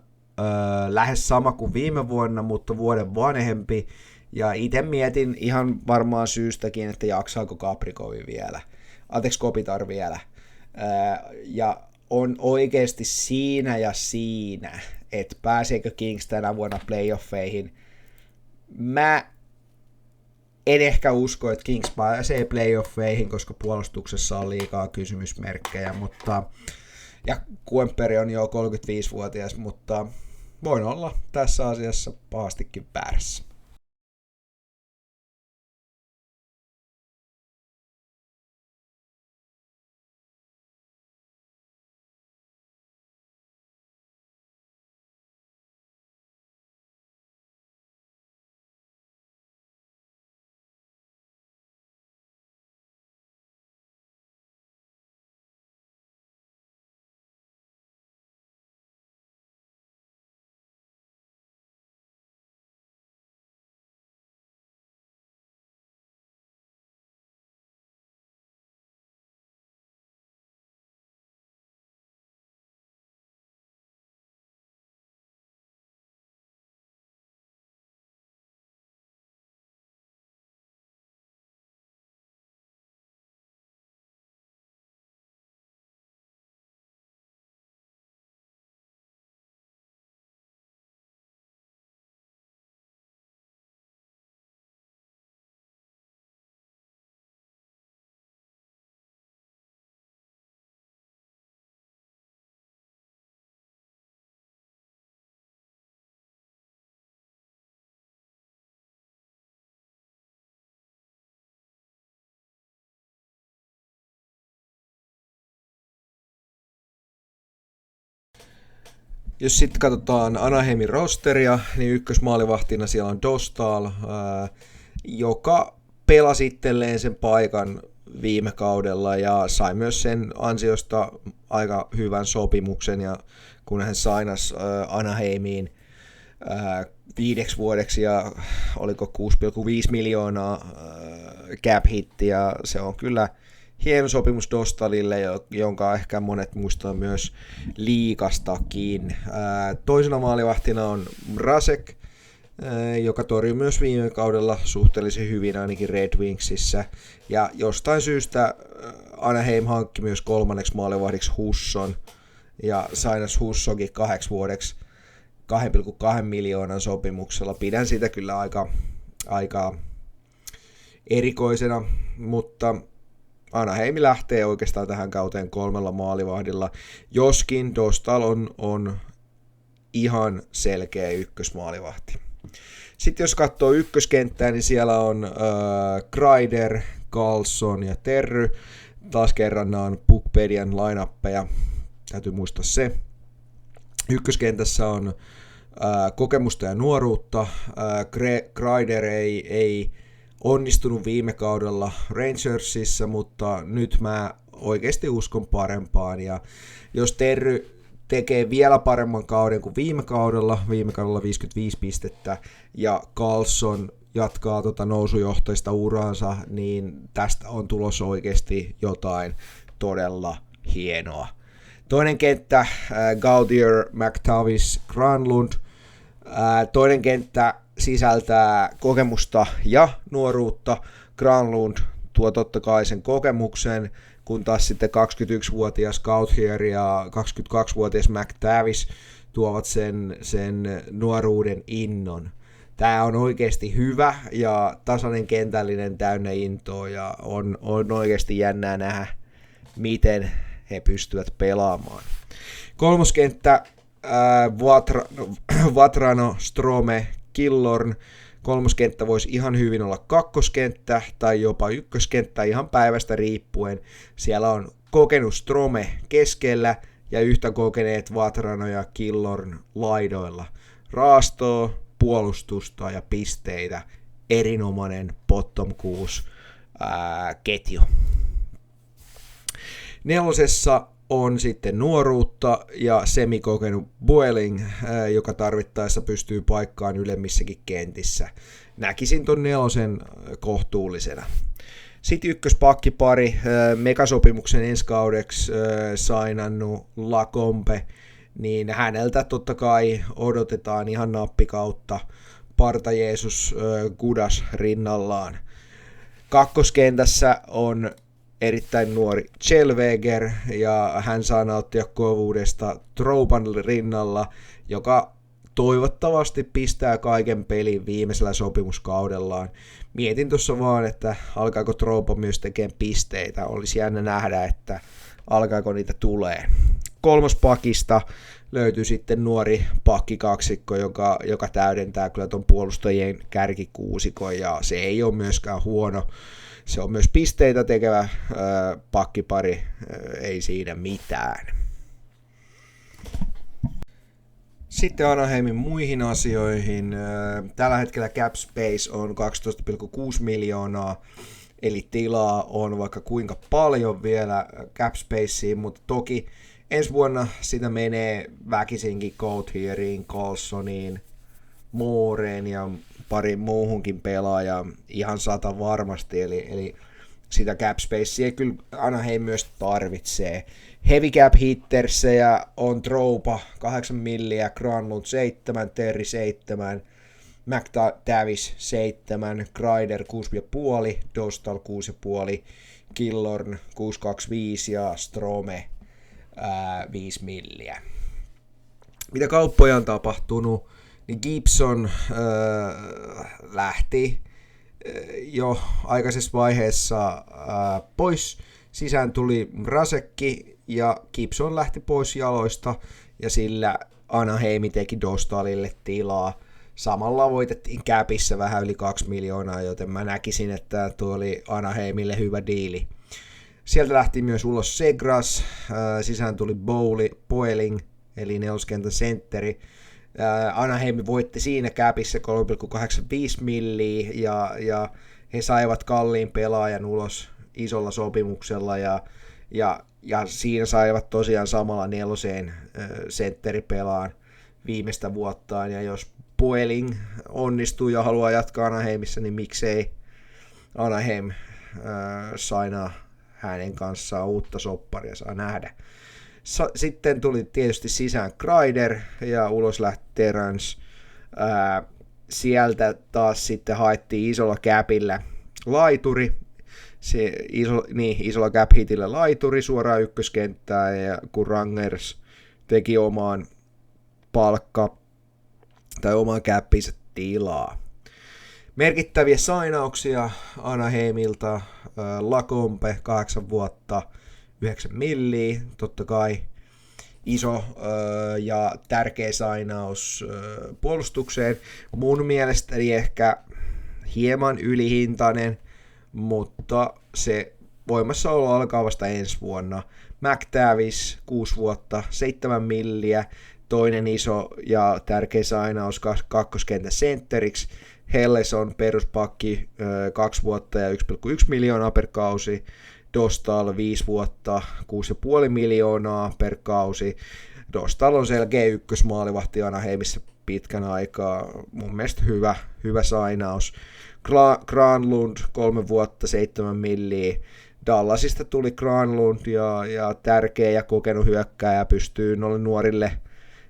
lähes sama kuin viime vuonna, mutta vuoden vanhempi. Ja itse mietin ihan varmaan syystäkin, että jaksaako Kopitar vielä. Ja on oikeasti siinä ja siinä, että pääseekö Kings tänä vuonna playoffeihin. Mä en ehkä usko, että Kings pääsee playoffeihin, koska puolustuksessa on liikaa kysymysmerkkejä, ja Kuemperi on jo 35-vuotias, mutta voin olla tässä asiassa pahastikin väärässä. Jos sitten katsotaan Anaheimin rosteria, niin ykkösmaalivahtina siellä on Dostal, joka pelasi itselleen sen paikan viime kaudella ja sai myös sen ansiosta aika hyvän sopimuksen, ja kun hän sainasi Anaheimiin 5 vuodeksi ja oliko 6,5 miljoonaa cap-hittiä, se on kyllä hieno sopimus Dostalille, jonka ehkä monet muistaa myös liigastakin. Toisena maalivahtina on Mrazek, joka torjui myös viime kaudella suhteellisen hyvin ainakin Red Wingsissä. Ja jostain syystä Anaheim hankki myös kolmanneksi maalivahdiksi Husson ja sainasi Hussonkin 8 vuodeksi 2,2 miljoonan sopimuksella. Pidän sitä kyllä aika erikoisena, mutta Anaheim lähtee oikeastaan tähän kauteen 3 maalivahdilla, joskin Dostal on ihan selkeä ykkösmaalivahti. Sitten jos katsoo ykköskenttää, niin siellä on Kreider, Karlsson ja Terry. Taas kerran nämä on Puckpedian line-appeja, täytyy muistaa se. Ykköskentässä on kokemusta ja nuoruutta. Kreider ei onnistunut viime kaudella Rangersissa, mutta nyt mä oikeasti uskon parempaan. Ja jos Terry tekee vielä paremman kauden kuin viime kaudella 55 pistettä, ja Karlsson jatkaa nousujohtaista uraansa, niin tästä on tulossa oikeasti jotain todella hienoa. Toinen kenttä, Gauthier, McTavish, Granlund. Toinen kenttä sisältää kokemusta ja nuoruutta. Granlund tuo totta kai sen kokemuksen, kun taas sitten 21-vuotias Gauthier ja 22-vuotias McTavish tuovat sen nuoruuden innon. Tämä on oikeasti hyvä ja tasainen kentällinen täynnä intoa, ja on oikeasti jännää nähdä, miten he pystyvät pelaamaan. Kolmoskenttä, Vatrano, Strome, Killorn. Kolmoskenttä voisi ihan hyvin olla kakkoskenttä tai jopa ykköskenttä ihan päivästä riippuen. Siellä on kokenut Strome keskellä ja yhtä kokeneet Vatrano ja Killorn laidoilla. raastoa, puolustusta ja pisteitä. Erinomainen bottom 6 ketju. 4. on sitten nuoruutta ja semikokenut Boeling, joka tarvittaessa pystyy paikkaan ylemmissäkin kentissä. Näkisin ton 4 kohtuullisena. Sitten ykköspakkipari, megasopimuksen ensi kaudeksi sainannut Lacombe, niin häneltä totta kai odotetaan ihan nappikautta Parta Jeesus Gudas rinnallaan. Kakkoskentässä on erittäin nuori Zellweger, ja hän saa nauttia kovuudesta Trouban rinnalla, joka toivottavasti pistää kaiken pelin viimeisellä sopimuskaudellaan. Mietin tuossa vaan, että alkaako Trouba myös tekemään pisteitä. Olisi jännä nähdä, että alkaako niitä tulee. 3. pakista löytyy sitten nuori pakkikaksikko, joka täydentää kyllä tuon puolustajien kärkikuusikon, ja se ei ole myöskään huono. Se on myös pisteitä tekevä pakkipari, ei siinä mitään. Sitten Anaheimin muihin asioihin. Tällä hetkellä cap space on 12,6 miljoonaa, eli tilaa on vaikka kuinka paljon vielä cap spaceen, mutta toki ensi vuonna sitä menee väkisinkin Couthieriin, Colsoniin, Mooreen ja pari muuhunkin pelaajaan ihan 100 varmasti, eli sitä cap spacea kyllä Anaheim myös tarvitsee. Heavy cap hittersejä on Trouba 8 milliä, Granlund 7, Terry 7, McTavish 7, Kreider 6,5, Dostal 6,5, Killorn 6,25 ja Strome 5 milliä. Mitä kauppoja on tapahtunut? Niin Gibson lähti jo aikaisessa vaiheessa pois. Sisään tuli Rasekki ja Gibson lähti pois jaloista ja sillä Anaheim teki Dostalille tilaa. Samalla voitettiin capissa vähän yli 2 miljoonaa, joten mä näkisin, että tuo oli Anaheimille hyvä diili. Sieltä lähti myös ulos Segras, sisään tuli Boeling, eli neloskentän sentteri. Anaheim voitti siinä capissa 3,85 milliä ja he saivat kalliin pelaajan ulos isolla sopimuksella ja siinä saivat tosiaan samalla 4 sentteripelaan viimeistä vuottaan, ja jos Boeling onnistuu ja haluaa jatkaa Anaheimissa, niin miksei Anaheim sainaa hänen kanssaan uutta sopparia, saa nähdä. Sitten tuli tietysti sisään Kreider ja ulos lähti Terence. Sieltä taas sitten haettiin isolla capillä laituri. Isolla cap hitillä laituri suoraan ykköskenttään, ja kun Rangers teki omaan omaan cappiinsa tilaa. Merkittäviä sainauksia Anaheimilta. Lacombe 8 vuotta, 9 milliä, totta kai iso ja tärkeä sainaus puolustukseen. Mun mielestäni ehkä hieman ylihintainen, mutta se voimassaolo alkaa vasta ensi vuonna. McTavish 6 vuotta, 7 milliä, toinen iso ja tärkeä sainaus kakkoskentän sentteriksi. Helleson peruspakki 2 vuotta ja 1,1 miljoonaa per kausi. Dostal 5 vuotta, 6,5 miljoonaa per kausi. Dostal on selkeä ykkösmaalivahti Anaheimissa pitkän aikaa. Mun mielestä hyvä sainaus. Granlund 3 vuotta, 7 milliä. Dallasista tuli Granlund ja tärkeä ja kokenut hyökkääjä, pystyy noille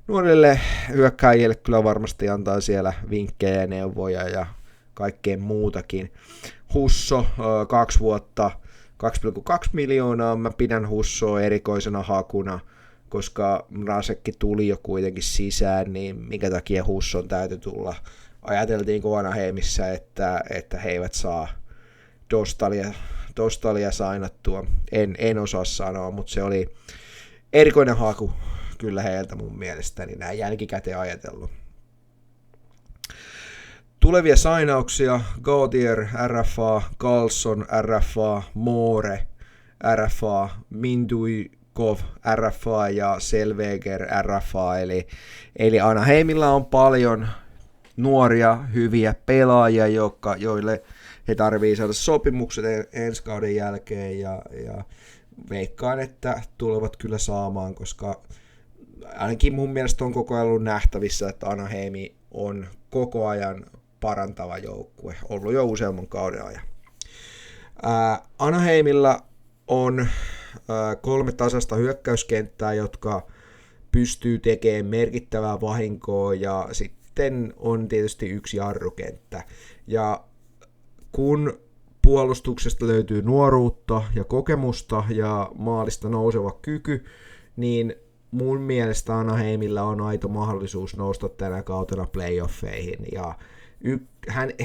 nuorille hyökkääjille kyllä varmasti antaa siellä vinkkejä ja neuvoja ja kaikkea muutakin. Husso 2 vuotta, 2,2 miljoonaa. Mä pidän Hussoa erikoisena hakuna, koska Rasekki tuli jo kuitenkin sisään, niin minkä takia Husson täytyy tulla. Ajateltiinko Anaheimissa, että he eivät saa Dostalia sainattua. En osaa sanoa, mutta se oli erikoinen haku kyllä heiltä mun mielestäni, näin jälkikäteen ajatellut. Tulevia sainauksia: Gauthier, RFA, Carlson, RFA, Moore, RFA, Mindui, Kuskov RFA ja Selveger RFA, eli Anaheimilla on paljon nuoria, hyviä pelaajia, joille he tarvitsevat saada sopimukset ensi kauden jälkeen, ja veikkaan, että tulevat kyllä saamaan, koska ainakin mun mielestä on koko ajan ollut nähtävissä, että Anaheimi on koko ajan parantava joukkue, ollut jo useamman kauden ajan. Anaheimilla on 3 tasaista hyökkäyskenttää, jotka pystyy tekemään merkittävää vahinkoa, ja sitten on tietysti 1 jarrukenttä. Ja kun puolustuksesta löytyy nuoruutta ja kokemusta ja maalista nouseva kyky, niin mun mielestä Anaheimilla on aito mahdollisuus nousta tänä kautena playoffeihin, ja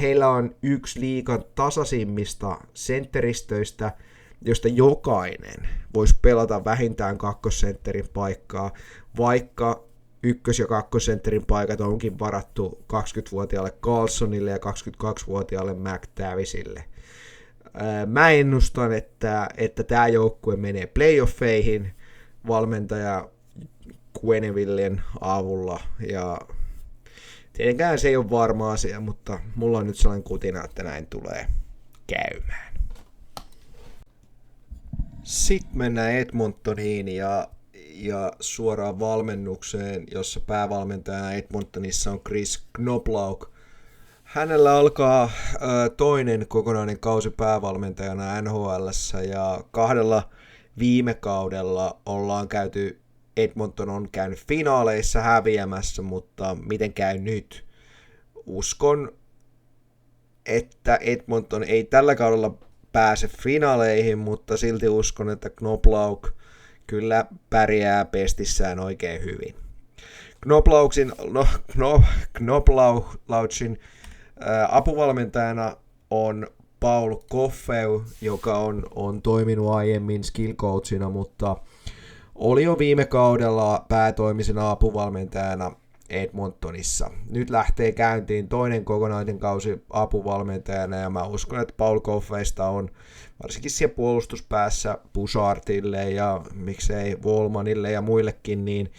heillä on 1 liigan tasaisimmista sentteristöistä, josta jokainen voisi pelata vähintään kakkosentterin paikkaa, vaikka ykkös- ja kakkosentterin paikat onkin varattu 20-vuotiaalle Carlsonille ja 22-vuotiaalle McTavisille. Mä ennustan, että tämä joukkue menee playoffeihin valmentaja Quennevillen avulla, ja tietenkään se ei ole varma asia, mutta mulla on nyt sellainen kutina, että näin tulee käymään. Sitten mennään Edmontoniin ja suoraan valmennukseen, jossa päävalmentajana Edmontonissa on Chris Knoblauch. Hänellä alkaa toinen kokonainen kausi päävalmentajana NHL:ssä, ja 2 viime kaudella ollaan käyty, Edmonton on käynyt finaaleissa häviämässä, mutta miten käy nyt? Uskon, että Edmonton ei tällä kaudella pääse finaaleihin, mutta silti uskon, että Knoblauch kyllä pärjää pestissään oikein hyvin. Knoblauchin apuvalmentajana on Paul Coffey, joka on toiminut aiemmin skill coachina, mutta oli jo viime kaudella päätoimisena apuvalmentajana Edmontonissa. Nyt lähtee käyntiin toinen kokonainen kausi apuvalmentajana, ja mä uskon, että Paul Coffeysta on varsinkin siellä puolustuspäässä Bouchardille ja miksei Wallmanille ja muillekin niin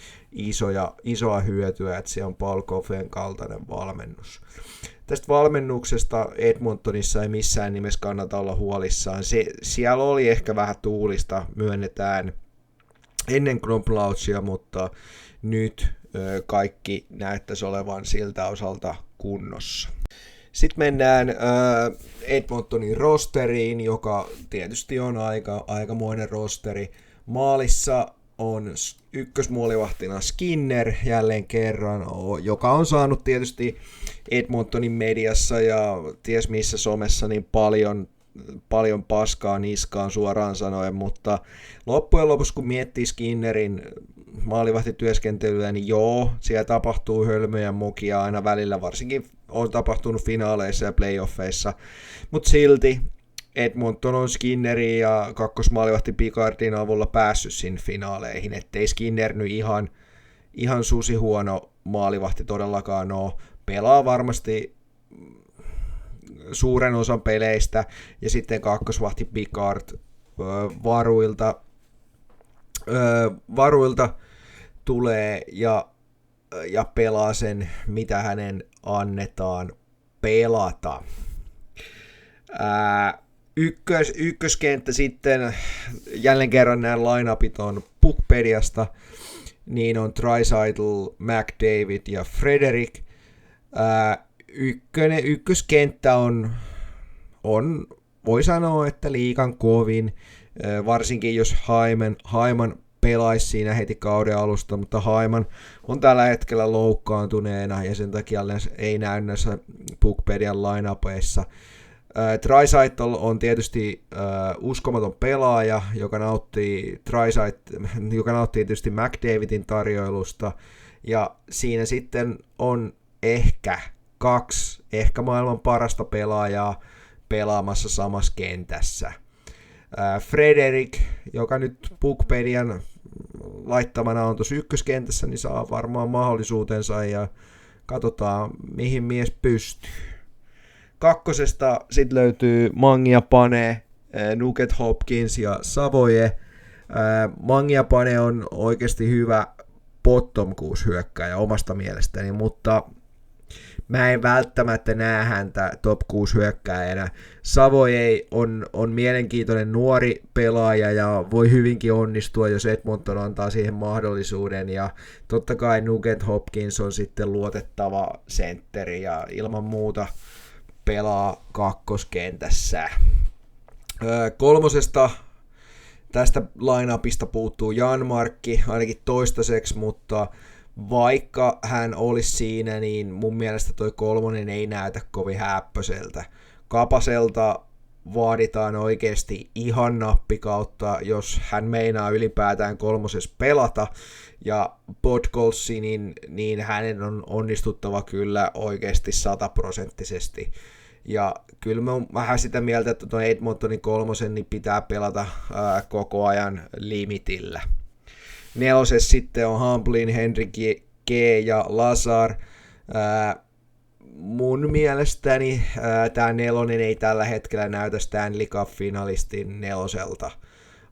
isoa hyötyä, että siellä on Paul Coffeyn kaltainen valmennus. Tästä valmennuksesta Edmontonissa ei missään nimessä kannata olla huolissaan. Siellä oli ehkä vähän tuulista, myönnetään, ennen Knoblauchia, mutta nyt kaikki näyttäisi olevan siltä osalta kunnossa. Sitten mennään Edmontonin rosteriin, joka tietysti on aikamoinen rosteri. Maalissa on ykkösmuolivahtina Skinner jälleen kerran, joka on saanut tietysti Edmontonin mediassa ja ties missä somessa niin paljon paskaa niskaan suoraan sanoen, mutta loppujen lopuksi kun miettii Skinnerin maalivahtityöskentelyä, niin joo, siellä tapahtuu hölmöjä mukia aina välillä, varsinkin on tapahtunut finaaleissa ja playoffeissa, mutta silti Edmonton on Skinnerin ja kakkosmaalivahti Picardin avulla päässyt sinne finaaleihin, ettei Skinner nyt ihan susihuono maalivahti todellakaan ole, pelaa varmasti suuren osan peleistä, ja sitten kakkosvahti Picard varuilta tulee ja pelaa sen, mitä hänen annetaan pelata. Ykköskenttä sitten, jälleen kerran nämä line-upit on Puckpediasta, niin on Draisaitl, McDavid ja Frederic. Ykköskenttä on, voi sanoa, että liigan kovin, varsinkin jos Hyman pelaisi siinä heti kauden alusta, mutta Hyman on tällä hetkellä loukkaantuneena ja sen takia ei näy näissä Puckpedian line-upeissa. Draisaitl on tietysti uskomaton pelaaja, joka nauttii tietysti McDavidin tarjoilusta, ja siinä sitten on ehkä maailman parasta pelaajaa pelaamassa samassa kentässä. Frederic, joka nyt Puckpedian laittamana on tuossa ykköskentässä, niin saa varmaan mahdollisuutensa ja katsotaan mihin mies pystyy. Kakkosesta sitten löytyy Mangia Pane, Nugget Hopkins ja Savoie. Mangiapane on oikeasti hyvä bottom 6 hyökkääjä omasta mielestäni, mutta mä en välttämättä näe häntä top 6 hyökkääjänä. Savoy on mielenkiintoinen nuori pelaaja ja voi hyvinkin onnistua, jos Edmonton antaa siihen mahdollisuuden. Ja totta kai Nugent Hopkins on sitten luotettava sentteri ja ilman muuta pelaa kakkoskentässä. Kolmosesta tästä line-upista puuttuu Janmarkki ainakin toistaiseksi, mutta vaikka hän olisi siinä, niin mun mielestä toi kolmonen ei näytä kovin häppöseltä. Kapaselta vaaditaan oikeasti ihan nappikautta, jos hän meinaa ylipäätään kolmosessa pelata, ja Podkolzzi, niin hänen on onnistuttava kyllä oikeasti 100%. Ja kyllä mä oon vähän sitä mieltä, että tuon Edmontonin kolmosen niin pitää pelata koko ajan limitillä. Nelosessa sitten on Hamblin, Henrik G ja Lazar. Mun mielestäni tämä nelonen ei tällä hetkellä näytä Stanley Cup-finalistin neloselta.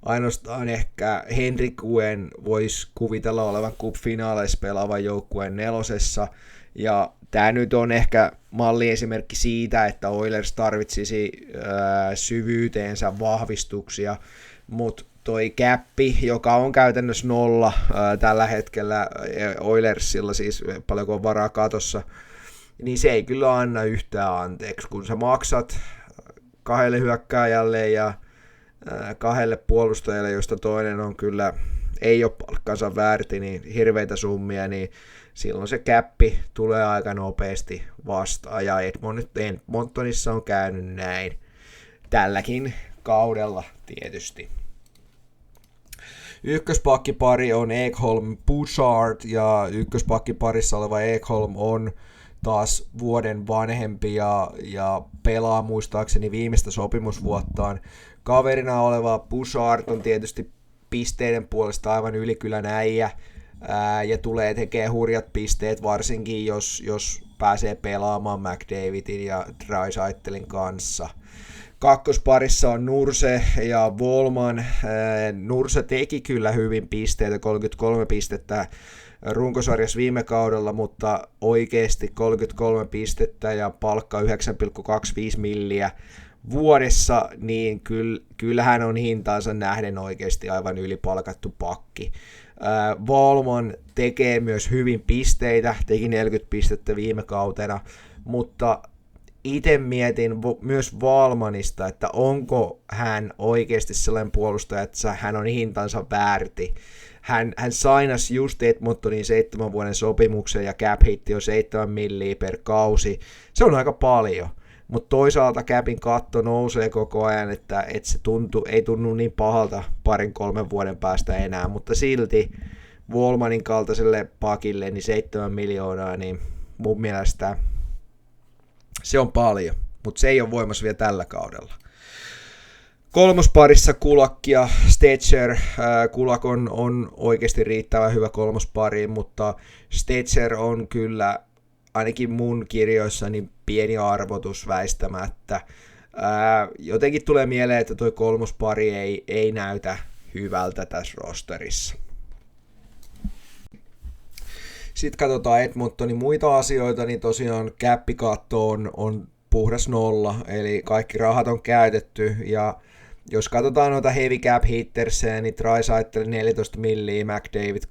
Ainoastaan ehkä Henrik Guen voisi kuvitella olevan Cup-finaaleissa pelaavan joukkueen nelosessa. Ja tämä nyt on ehkä malliesimerkki siitä, että Oilers tarvitsisi syvyyteensä vahvistuksia, mutta toi käppi, joka on käytännössä 0 tällä hetkellä Oilersilla, siis paljonko on varaa katossa, niin se ei kyllä anna yhtään anteeksi, kun sä maksat 2 hyökkääjälle ja 2 puolustajalle, josta toinen on kyllä, ei ole palkkansa väärti, niin hirveitä summia, niin silloin se käppi tulee aika nopeasti vastaan, ja Edmontonissa on käynyt näin tälläkin kaudella tietysti. Ykköspakkipari on Ekholm Bouchard, ja ykköspakkiparissa oleva Ekholm on taas vuoden vanhempi ja pelaa muistaakseni viimeistä sopimusvuottaan. Kaverina oleva Bouchard on tietysti pisteiden puolesta aivan ylikylän äijä, ja tulee tekemään hurjat pisteet, varsinkin jos pääsee pelaamaan McDavidin ja Draisaitlin kanssa. Kakkosparissa on Nurse ja Volman. Nurse teki kyllä hyvin pisteitä, 33 pistettä runkosarjassa viime kaudella, mutta oikeasti 33 pistettä ja palkka 9,25 milliä vuodessa, niin kyllähän on hintaansa nähden oikeasti aivan ylipalkattu pakki. Volman tekee myös hyvin pisteitä, teki 40 pistettä viime kautena, mutta itse mietin myös Volmanista, että onko hän oikeasti sellainen puolustaja, että hän on hintansa väärti. Hän sainasi just Edmontonin 7 vuoden sopimuksen ja cap hitti on 7 milliä per kausi. Se on aika paljon, mutta toisaalta capin katto nousee koko ajan, että se ei tunnu niin pahalta 2-3 vuoden päästä enää, mutta silti Volmanin kaltaiselle pakille niin 7 miljoonaa, niin mun mielestä se on paljon, mutta se ei ole voimassa vielä tällä kaudella. Kolmosparissa Kulak ja Stetcher. Kulak on oikeasti riittävän hyvä kolmospari, mutta Stetcher on kyllä ainakin mun kirjoissani pieni arvotus väistämättä. Jotenkin tulee mieleen, että toi kolmospari ei näytä hyvältä tässä rosterissa. Sitten katsotaan Edmontonin muita asioita, niin tosiaan käppikatto on puhdas 0, eli kaikki rahat on käytetty, ja jos katsotaan noita heavy cap hittersejä, niin Draisaitl 14 milliä, McDavid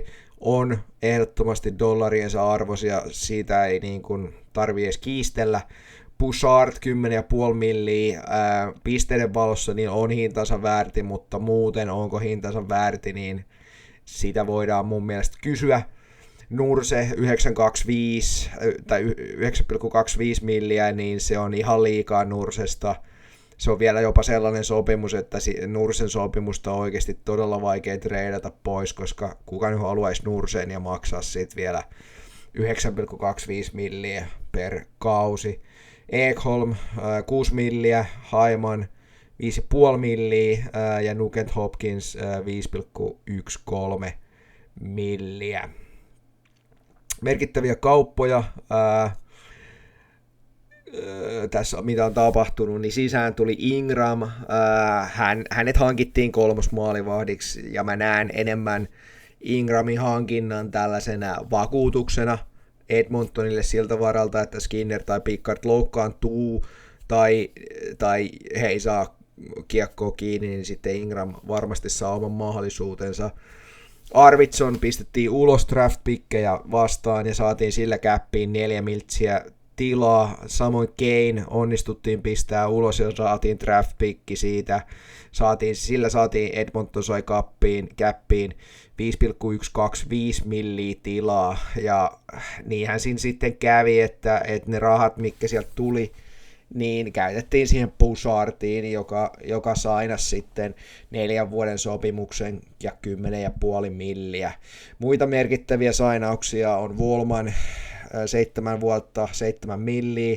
12,5 on ehdottomasti dollariensa arvoisia, siitä ei niin kuin tarvitse edes kiistellä. Bouchard 10,5 milliä, pisteiden valossa niin on hintansa väärti, mutta muuten onko hintansa väärti, niin sitä voidaan mun mielestä kysyä. Nurse 9,25 tai 9,25 milliä, niin se on ihan liikaa Nursesta. Se on vielä jopa sellainen sopimus, että Nursen sopimusta on oikeasti todella vaikea treidata pois, koska kuka nyt haluaisi Nurseen ja maksaa siitä vielä 9,25 milliä per kausi. Ekholm 6 milliä, Hyman 5,5 milliä ja Nugent Hopkins 5,13 milliä. Merkittäviä kauppoja. tässä mitä on tapahtunut, niin sisään tuli Ingram, hänet hankittiin kolmosmaalivahdiksi, ja mä näen enemmän Ingramin hankinnan tällaisena vakuutuksena Edmontonille siltä varalta, että Skinner tai Pickard loukkaantuu, tai he ei saa kiekkoa kiinni, niin sitten Ingram varmasti saa oman mahdollisuutensa. Arvidsson pistettiin ulos draft-pikkejä vastaan ja saatiin sillä käppiin 4 miltsiä tilaa. Samoin Kane onnistuttiin pistää ulos ja saatiin draft-pikki siitä. Sillä saatiin Edmonton sai käppiin 5,125 milliä tilaa. Ja niinhän siinä sitten kävi, että ne rahat, mitkä sieltä tuli, niin käytettiin siihen Bouchardiin, joka sainasi sitten 4 vuoden sopimuksen ja 10,5 milliä. Muita merkittäviä sainauksia on Wallman, 7 vuotta, 7 milliä.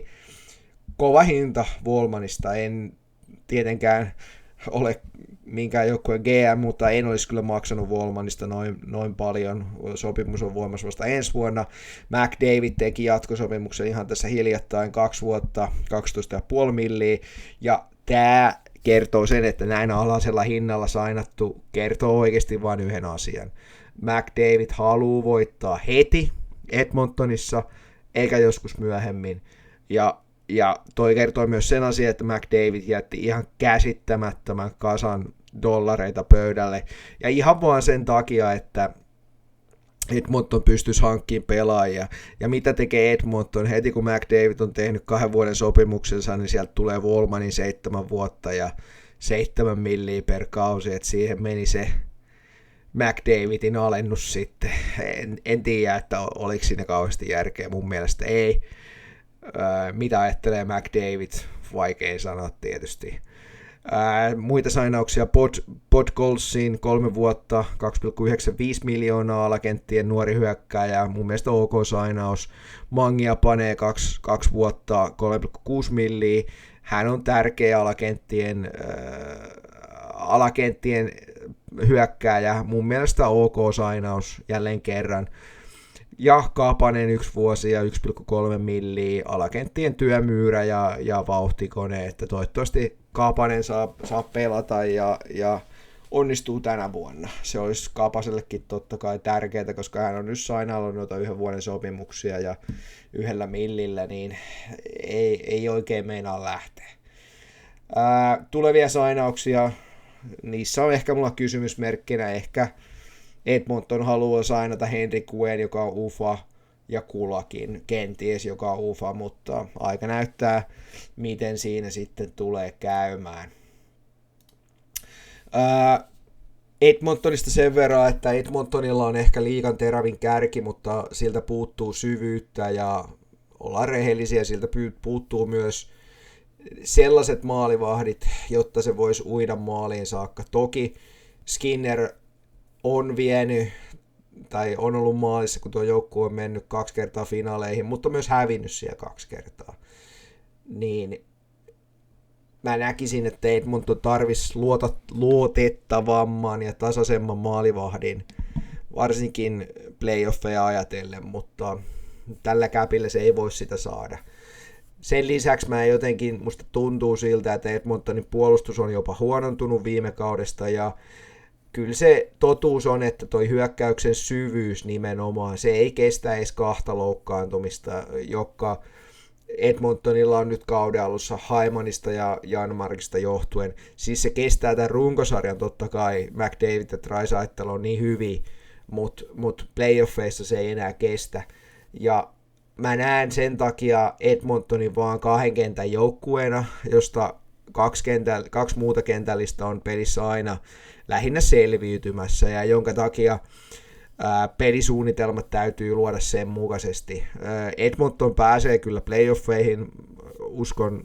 Kova hinta Wallmanista, en tietenkään ole minkään joukkueen GM, mutta en olisi kyllä maksanut Wallmanista noin paljon. Sopimus on voimassa vasta ensi vuonna. McDavid teki jatkosopimuksen ihan tässä hiljattain 2 vuotta, 12,5 milliä, ja tämä kertoo sen, että näin alhaisella hinnalla sainattu kertoo oikeasti vain yhden asian. McDavid haluaa voittaa heti Edmontonissa, eikä joskus myöhemmin, ja toi kertoo myös sen asian, että McDavid jätti ihan käsittämättömän kasan dollareita pöydälle. Ja ihan vaan sen takia, että Edmonton pystyisi hankkimaan pelaajia. Ja mitä tekee Edmonton? Heti kun McDavid on tehnyt 2 vuoden sopimuksensa, niin sieltä tulee Wallmanin 7 vuotta ja 7 milliä per kausi. Et siihen meni se McDavidin alennus sitten. En tiedä, että oliko siinä kauheasti järkeä. Mun mielestä ei. Mitä ajattelee McDavid? Vaikea sanoa tietysti. Muita sainauksia Podkolzin 3 vuotta, 2,95 miljoonaa alakenttien nuori hyökkääjä, mun mielestä OK sainaus. Mangia panee 2 vuotta, 3,6 milliä. Hän on tärkeä alakenttien hyökkääjä, mun mielestä OK sainaus jälleen kerran. Ja Kapanen 1 vuosi ja 1,3 milliä, alakenttien työmyyrä ja vauhtikone, että toivottavasti Kapanen saa pelata ja onnistuu tänä vuonna. Se olisi Kapasellekin totta kai tärkeää, koska hän on nyt sainannut noita 1 vuoden sopimuksia ja 1 millillä, niin ei oikein meinaa lähteä. Tulevia sainauksia, niissä on ehkä mulla kysymysmerkkinä, ehkä Edmonton haluaa sainata Henrik Kuen, joka on UFA, ja Kulakin kenties, joka on UFA, mutta aika näyttää, miten siinä sitten tulee käymään. Edmontonista sen verran, että Edmontonilla on ehkä liigan terävin kärki, mutta siltä puuttuu syvyyttä, ja ollaan rehellisiä, siltä puuttuu myös sellaiset maalivahdit, jotta se voisi uida maaliin saakka. Toki Skinner on vienyt, tai on ollut maalissa, kun tuo joukkue on mennyt 2 kertaa finaaleihin, mutta myös hävinnyt siellä 2 kertaa. Niin mä näkisin, että Edmonton tarvitsisi luotettavamman ja tasaisemman maalivahdin, varsinkin playoffeja ajatellen, mutta tällä käpillä se ei voi sitä saada. Sen lisäksi musta tuntuu siltä, että Edmontonin puolustus on jopa huonontunut viime kaudesta, ja kyllä se totuus on, että toi hyökkäyksen syvyys nimenomaan, se ei kestä edes 2 loukkaantumista, joka Edmontonilla on nyt kauden alussa Haimanista ja Janmarkista johtuen. Siis se kestää tämän runkosarjan totta kai, McDavid ja Draisaitl on niin hyviä, mutta playoffeissa se ei enää kestä. Ja mä näen sen takia Edmontonin vaan 2 kentän joukkueena, josta 2 muuta kentällistä on pelissä aina lähinnä selviytymässä, ja jonka takia pelisuunnitelmat täytyy luoda sen mukaisesti. Edmonton pääsee kyllä playoffeihin, uskon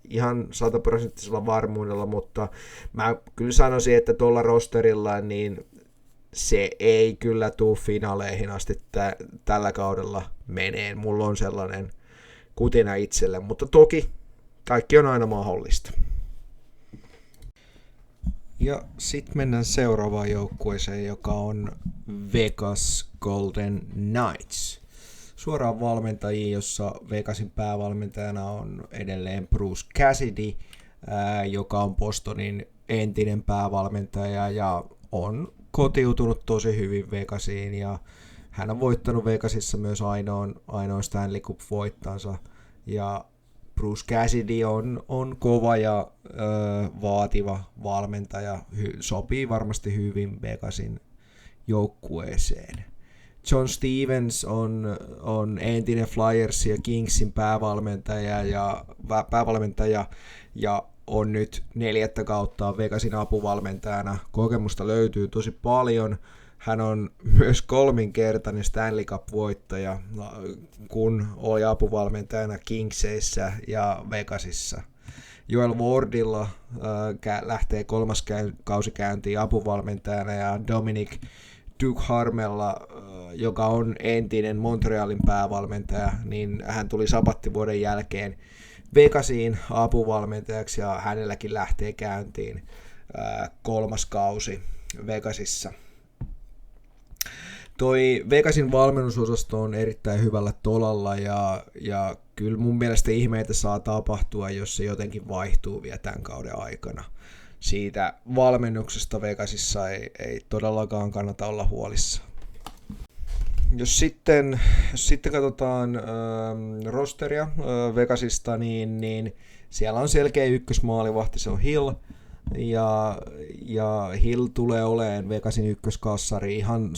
ihan 100% varmuudella, mutta mä kyllä sanoisin, että tuolla rosterilla niin se ei kyllä tule finaaleihin asti tällä kaudella meneen. Mulla on sellainen kutina itselle, mutta toki kaikki on aina mahdollista. Ja sitten mennään seuraavaan joukkueeseen, joka on Vegas Golden Knights. suoraan valmentajiin, jossa Vegasin päävalmentajana on edelleen Bruce Cassidy, joka on Bostonin entinen päävalmentaja ja on kotiutunut tosi hyvin Vegasiin ja hän on voittanut Vegasissa myös ainoan Stanley Cup-voittansa ja Bruce Cassidy on kova ja vaativa valmentaja, sopii varmasti hyvin Vegasin joukkueeseen. John Stevens on entinen Flyers ja Kingsin päävalmentaja ja on nyt 4. kautta Vegasin apuvalmentajana. Kokemusta löytyy tosi paljon. Hän on myös 3-kertainen Stanley Cup-voittaja, kun oli apuvalmentajana Kingseissä ja Vegasissa. Joel Wardilla lähtee 3. kausi käyntiin apuvalmentajana ja Dominic Ducharmella, joka on entinen Montrealin päävalmentaja, niin hän tuli sabattivuoden jälkeen Vegasiin apuvalmentajaksi ja hänelläkin lähtee käyntiin 3. kausi Vegasissa. Toi Vegasin valmennusosasto on erittäin hyvällä tolalla ja kyllä mun mielestä ihmeitä saa tapahtua, jos se jotenkin vaihtuu vielä tämän kauden aikana. Siitä valmennuksesta Vegasissa ei todellakaan kannata olla huolissaan. Jos sitten katsotaan rosteria Vegasista, niin siellä on selkeä ykkösmaalivahti, se on Hill. Ja Hill tulee olemaan Vegasin ykköskassari ihan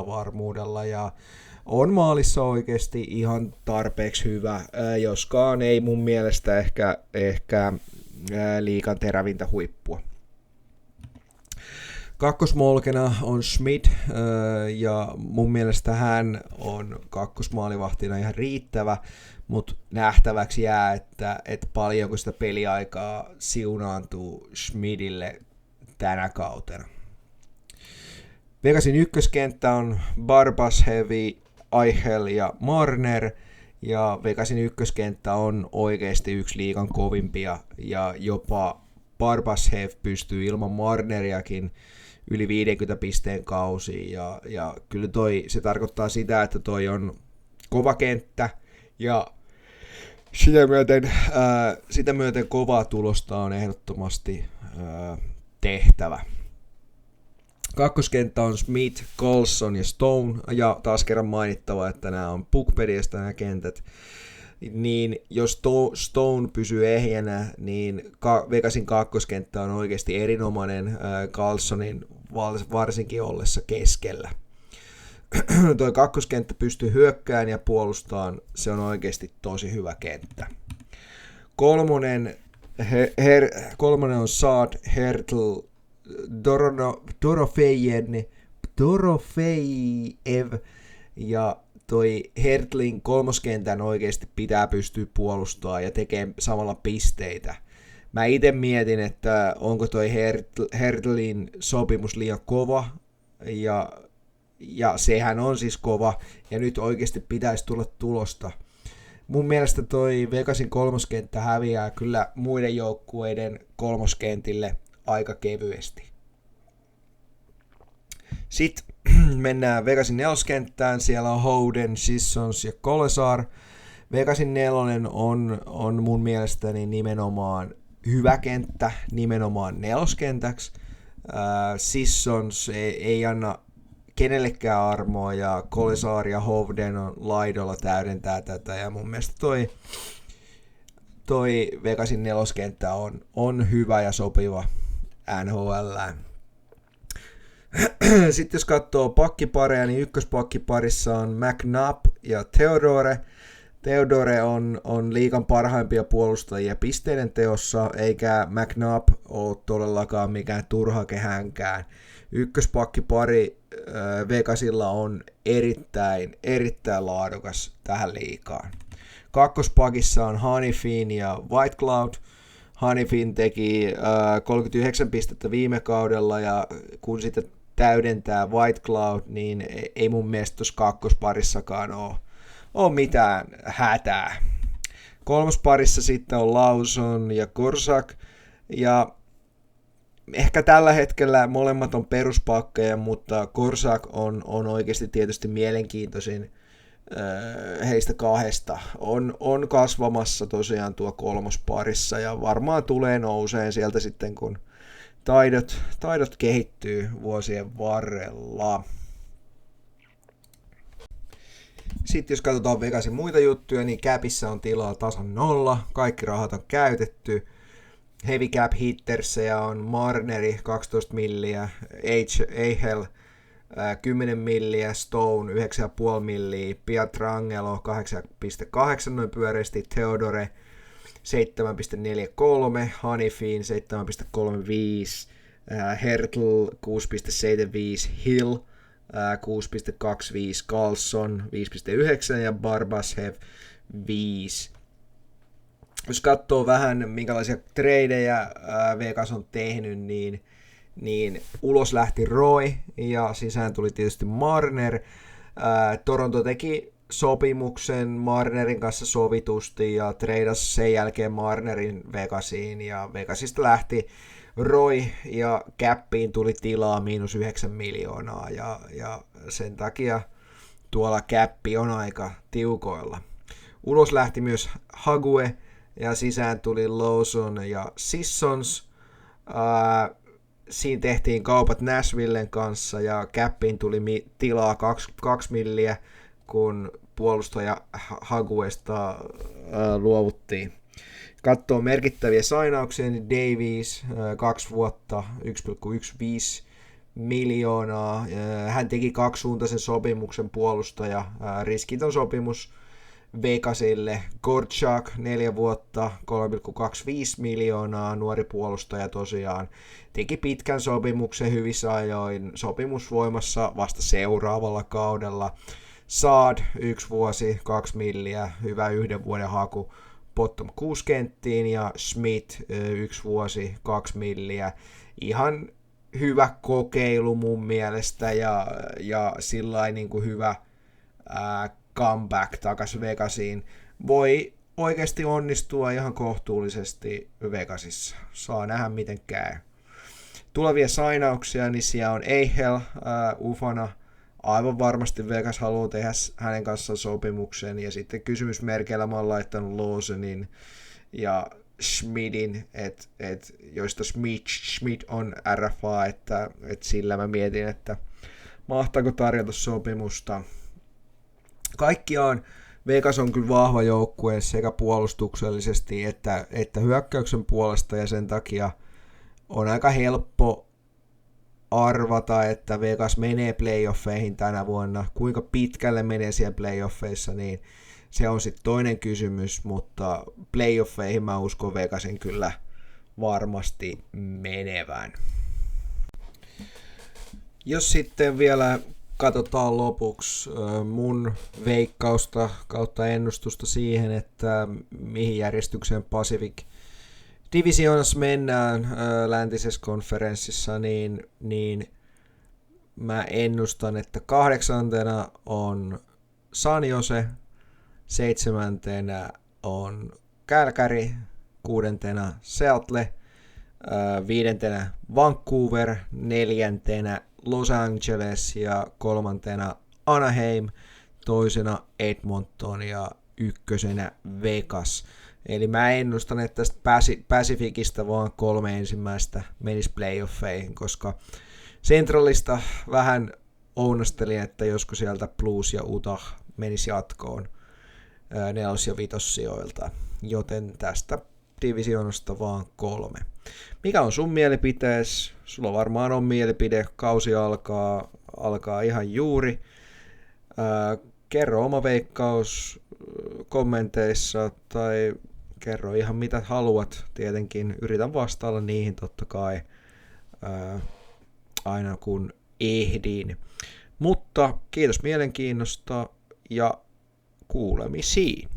100% varmuudella ja on maalissa oikeasti ihan tarpeeksi hyvä, joskaan ei mun mielestä ehkä liigan terävintä huippua. Kakkosmolkena on Schmidt, ja mun mielestä hän on kakkosmaalivahtina ihan riittävä, mutta nähtäväksi jää, että paljonko sitä peliaikaa siunaantuu Schmidille tänä kautena. Vegasin ykköskenttä on Barbashev, Eichel ja Marner, ja Vegasin ykköskenttä on oikeasti yksi liigan kovimpia, ja jopa Barbashev pystyy ilman Marneriakin yli 50 pisteen kausiin, ja kyllä se tarkoittaa sitä, että toi on kova kenttä, ja sitä myöten kovaa tulosta on ehdottomasti tehtävä. Kakkoskenttä on Smith, Colson ja Stone, ja taas kerran mainittava, että nämä on puckpediasta nämä kentät. Niin jos Stone pysyy ehjänä, niin Vegasin kakkoskenttä on oikeasti erinomainen Carlsonin varsinkin ollessa keskellä. Toi kakkoskenttä pystyy hyökkään ja puolustamaan, se on oikeasti tosi hyvä kenttä. Kolmonen on Saad, Hertl, Dorofejev ja toi Hertlin kolmoskentän oikeasti pitää pystyä puolustamaan ja tekemään samalla pisteitä. Mä itse mietin, että onko toi Hertlin sopimus liian kova ja sehän on siis kova ja nyt oikeasti pitäisi tulla tulosta. Mun mielestä toi Vegasin kolmoskenttä häviää kyllä muiden joukkueiden kolmoskentille aika kevyesti. Sitten mennään Vegasin neloskenttään, siellä on Howden, Sissons ja Kolesar. Vegasin nelonen on mun mielestäni nimenomaan hyvä kenttä, nimenomaan neloskentäksi. Sissons ei anna kenellekään armoa ja Kolesar ja Howden on laidolla täydentää tätä ja mun mielestä toi Vegasin neloskenttä on hyvä ja sopiva NHL:ään. Sitten jos katsoo pakkipareja, niin ykköspakkiparissa on McNabb ja Theodore. Theodore on liigan parhaimpia puolustajia pisteiden teossa, eikä McNabb ole todellakaan mikään turhake hänkään. Ykköspakkipari Vegasilla on erittäin laadukas tähän liigaan. Kakkospakissa on Hanifin ja Whitecloud. Hanifin teki 39 pistettä viime kaudella ja kun sitten täydentää Whitecloud, niin ei mun mielestä tuossa kakkosparissakaan ole mitään hätää. Kolmosparissa sitten on Lawson ja Korsak ja ehkä tällä hetkellä molemmat on peruspakkeja, mutta Korsak on oikeasti tietysti mielenkiintoisin heistä kahdesta on kasvamassa tosiaan tuo kolmosparissa ja varmaan tulee nouseen sieltä sitten, kun taidot kehittyy vuosien varrella. Sitten jos katsotaan Vegasin muita juttuja, niin Capissa on tilaa tasan 0, kaikki rahat on käytetty. Heavy Cap Hittersejä on Marneri 12 milliä, Ahel 10 milliä, Stone 9,5 milliä, Pietrangelo 8,8 noin pyöreästi, Theodore 7,43, Hanifin 7,35, Hertl 6,75, Hill 6,25, Carlson 5,9 ja Barbashev 5. Jos katsoo vähän minkälaisia tradeja Vegas on tehnyt, niin ulos lähti Roy ja sisään tuli tietysti Marner. Toronto teki sopimuksen Marnerin kanssa sovitusti ja treidasi sen jälkeen Marnerin Vegasiin ja Vegasista lähti Roy ja Cappiin tuli tilaa -9 miljoonaa ja sen takia tuolla Cappi on aika tiukoilla. Ulos lähti myös Hague ja sisään tuli Lawson ja Sissons. Siinä tehtiin kaupat Nashvillen kanssa ja Cappiin tuli tilaa 2 milliä, kun puolustaja Haguesta luovuttiin. Katsoo merkittäviä sainauksia, niin Davies 2 vuotta 1,15 miljoonaa. Hän teki kaksisuuntaisen sopimuksen puolustaja, riskiton sopimus Vegasille. Gorchak 4 vuotta 3,25 miljoonaa, nuori puolustaja tosiaan. Teki pitkän sopimuksen hyvissä ajoin, sopimus voimassa vasta seuraavalla kaudella. Saad 1 vuosi 2 milliä, hyvä 1 vuoden haku bottom 6 kenttiin ja Schmidt 1 vuosi 2 milliä. Ihan hyvä kokeilu mun mielestä ja sillain niin kuin hyvä comeback takaisin Vegasiin. Voi oikeasti onnistua ihan kohtuullisesti Vegasissa. Saa nähdä miten käy. Tulevia sainauksia, niin siellä on Ahel ufana. Aivan varmasti Vegas haluaa tehdä hänen kanssaan sopimuksen. Ja sitten kysymysmerkeillä mä oon laittanut Lawsonin ja Schmidin, joista Schmidt on RFA, että sillä mä mietin, että mahtaako tarjota sopimusta. Kaikkiaan Vegas on kyllä vahva joukkue sekä puolustuksellisesti että hyökkäyksen puolesta ja sen takia on aika helppo arvata, että Vegas menee playoffeihin tänä vuonna. Kuinka pitkälle menee siellä playoffeissa, niin se on sitten toinen kysymys, mutta playoffeihin mä uskon Vegasin kyllä varmasti menevän. Jos sitten vielä katsotaan lopuksi mun veikkausta kautta ennustusta siihen, että mihin järjestykseen Pacific Divisionassa mennään läntisessä konferenssissa, niin mä ennustan, että 8. on San Jose, 7. on Calgary, 6. Seattle, 5. Vancouver, 4. Los Angeles ja 3. Anaheim, 2. Edmonton ja 1. Vegas. Eli mä ennustan, että tästä Pacificista vaan 3 ensimmäistä menisi playoffeihin, koska Centralista vähän ounastelin, että josko sieltä Blues ja Utah menisi jatkoon 4. ja 5. sijoilta, joten tästä divisioonasta vaan 3. Mikä on sun mielipitees? Sulla varmaan on mielipide, kausi alkaa ihan juuri. Kerro oma veikkaus kommenteissa tai kerro ihan mitä haluat. Tietenkin yritän vastailla niihin totta kai aina kun ehdin. Mutta kiitos mielenkiinnosta ja kuulemisiin.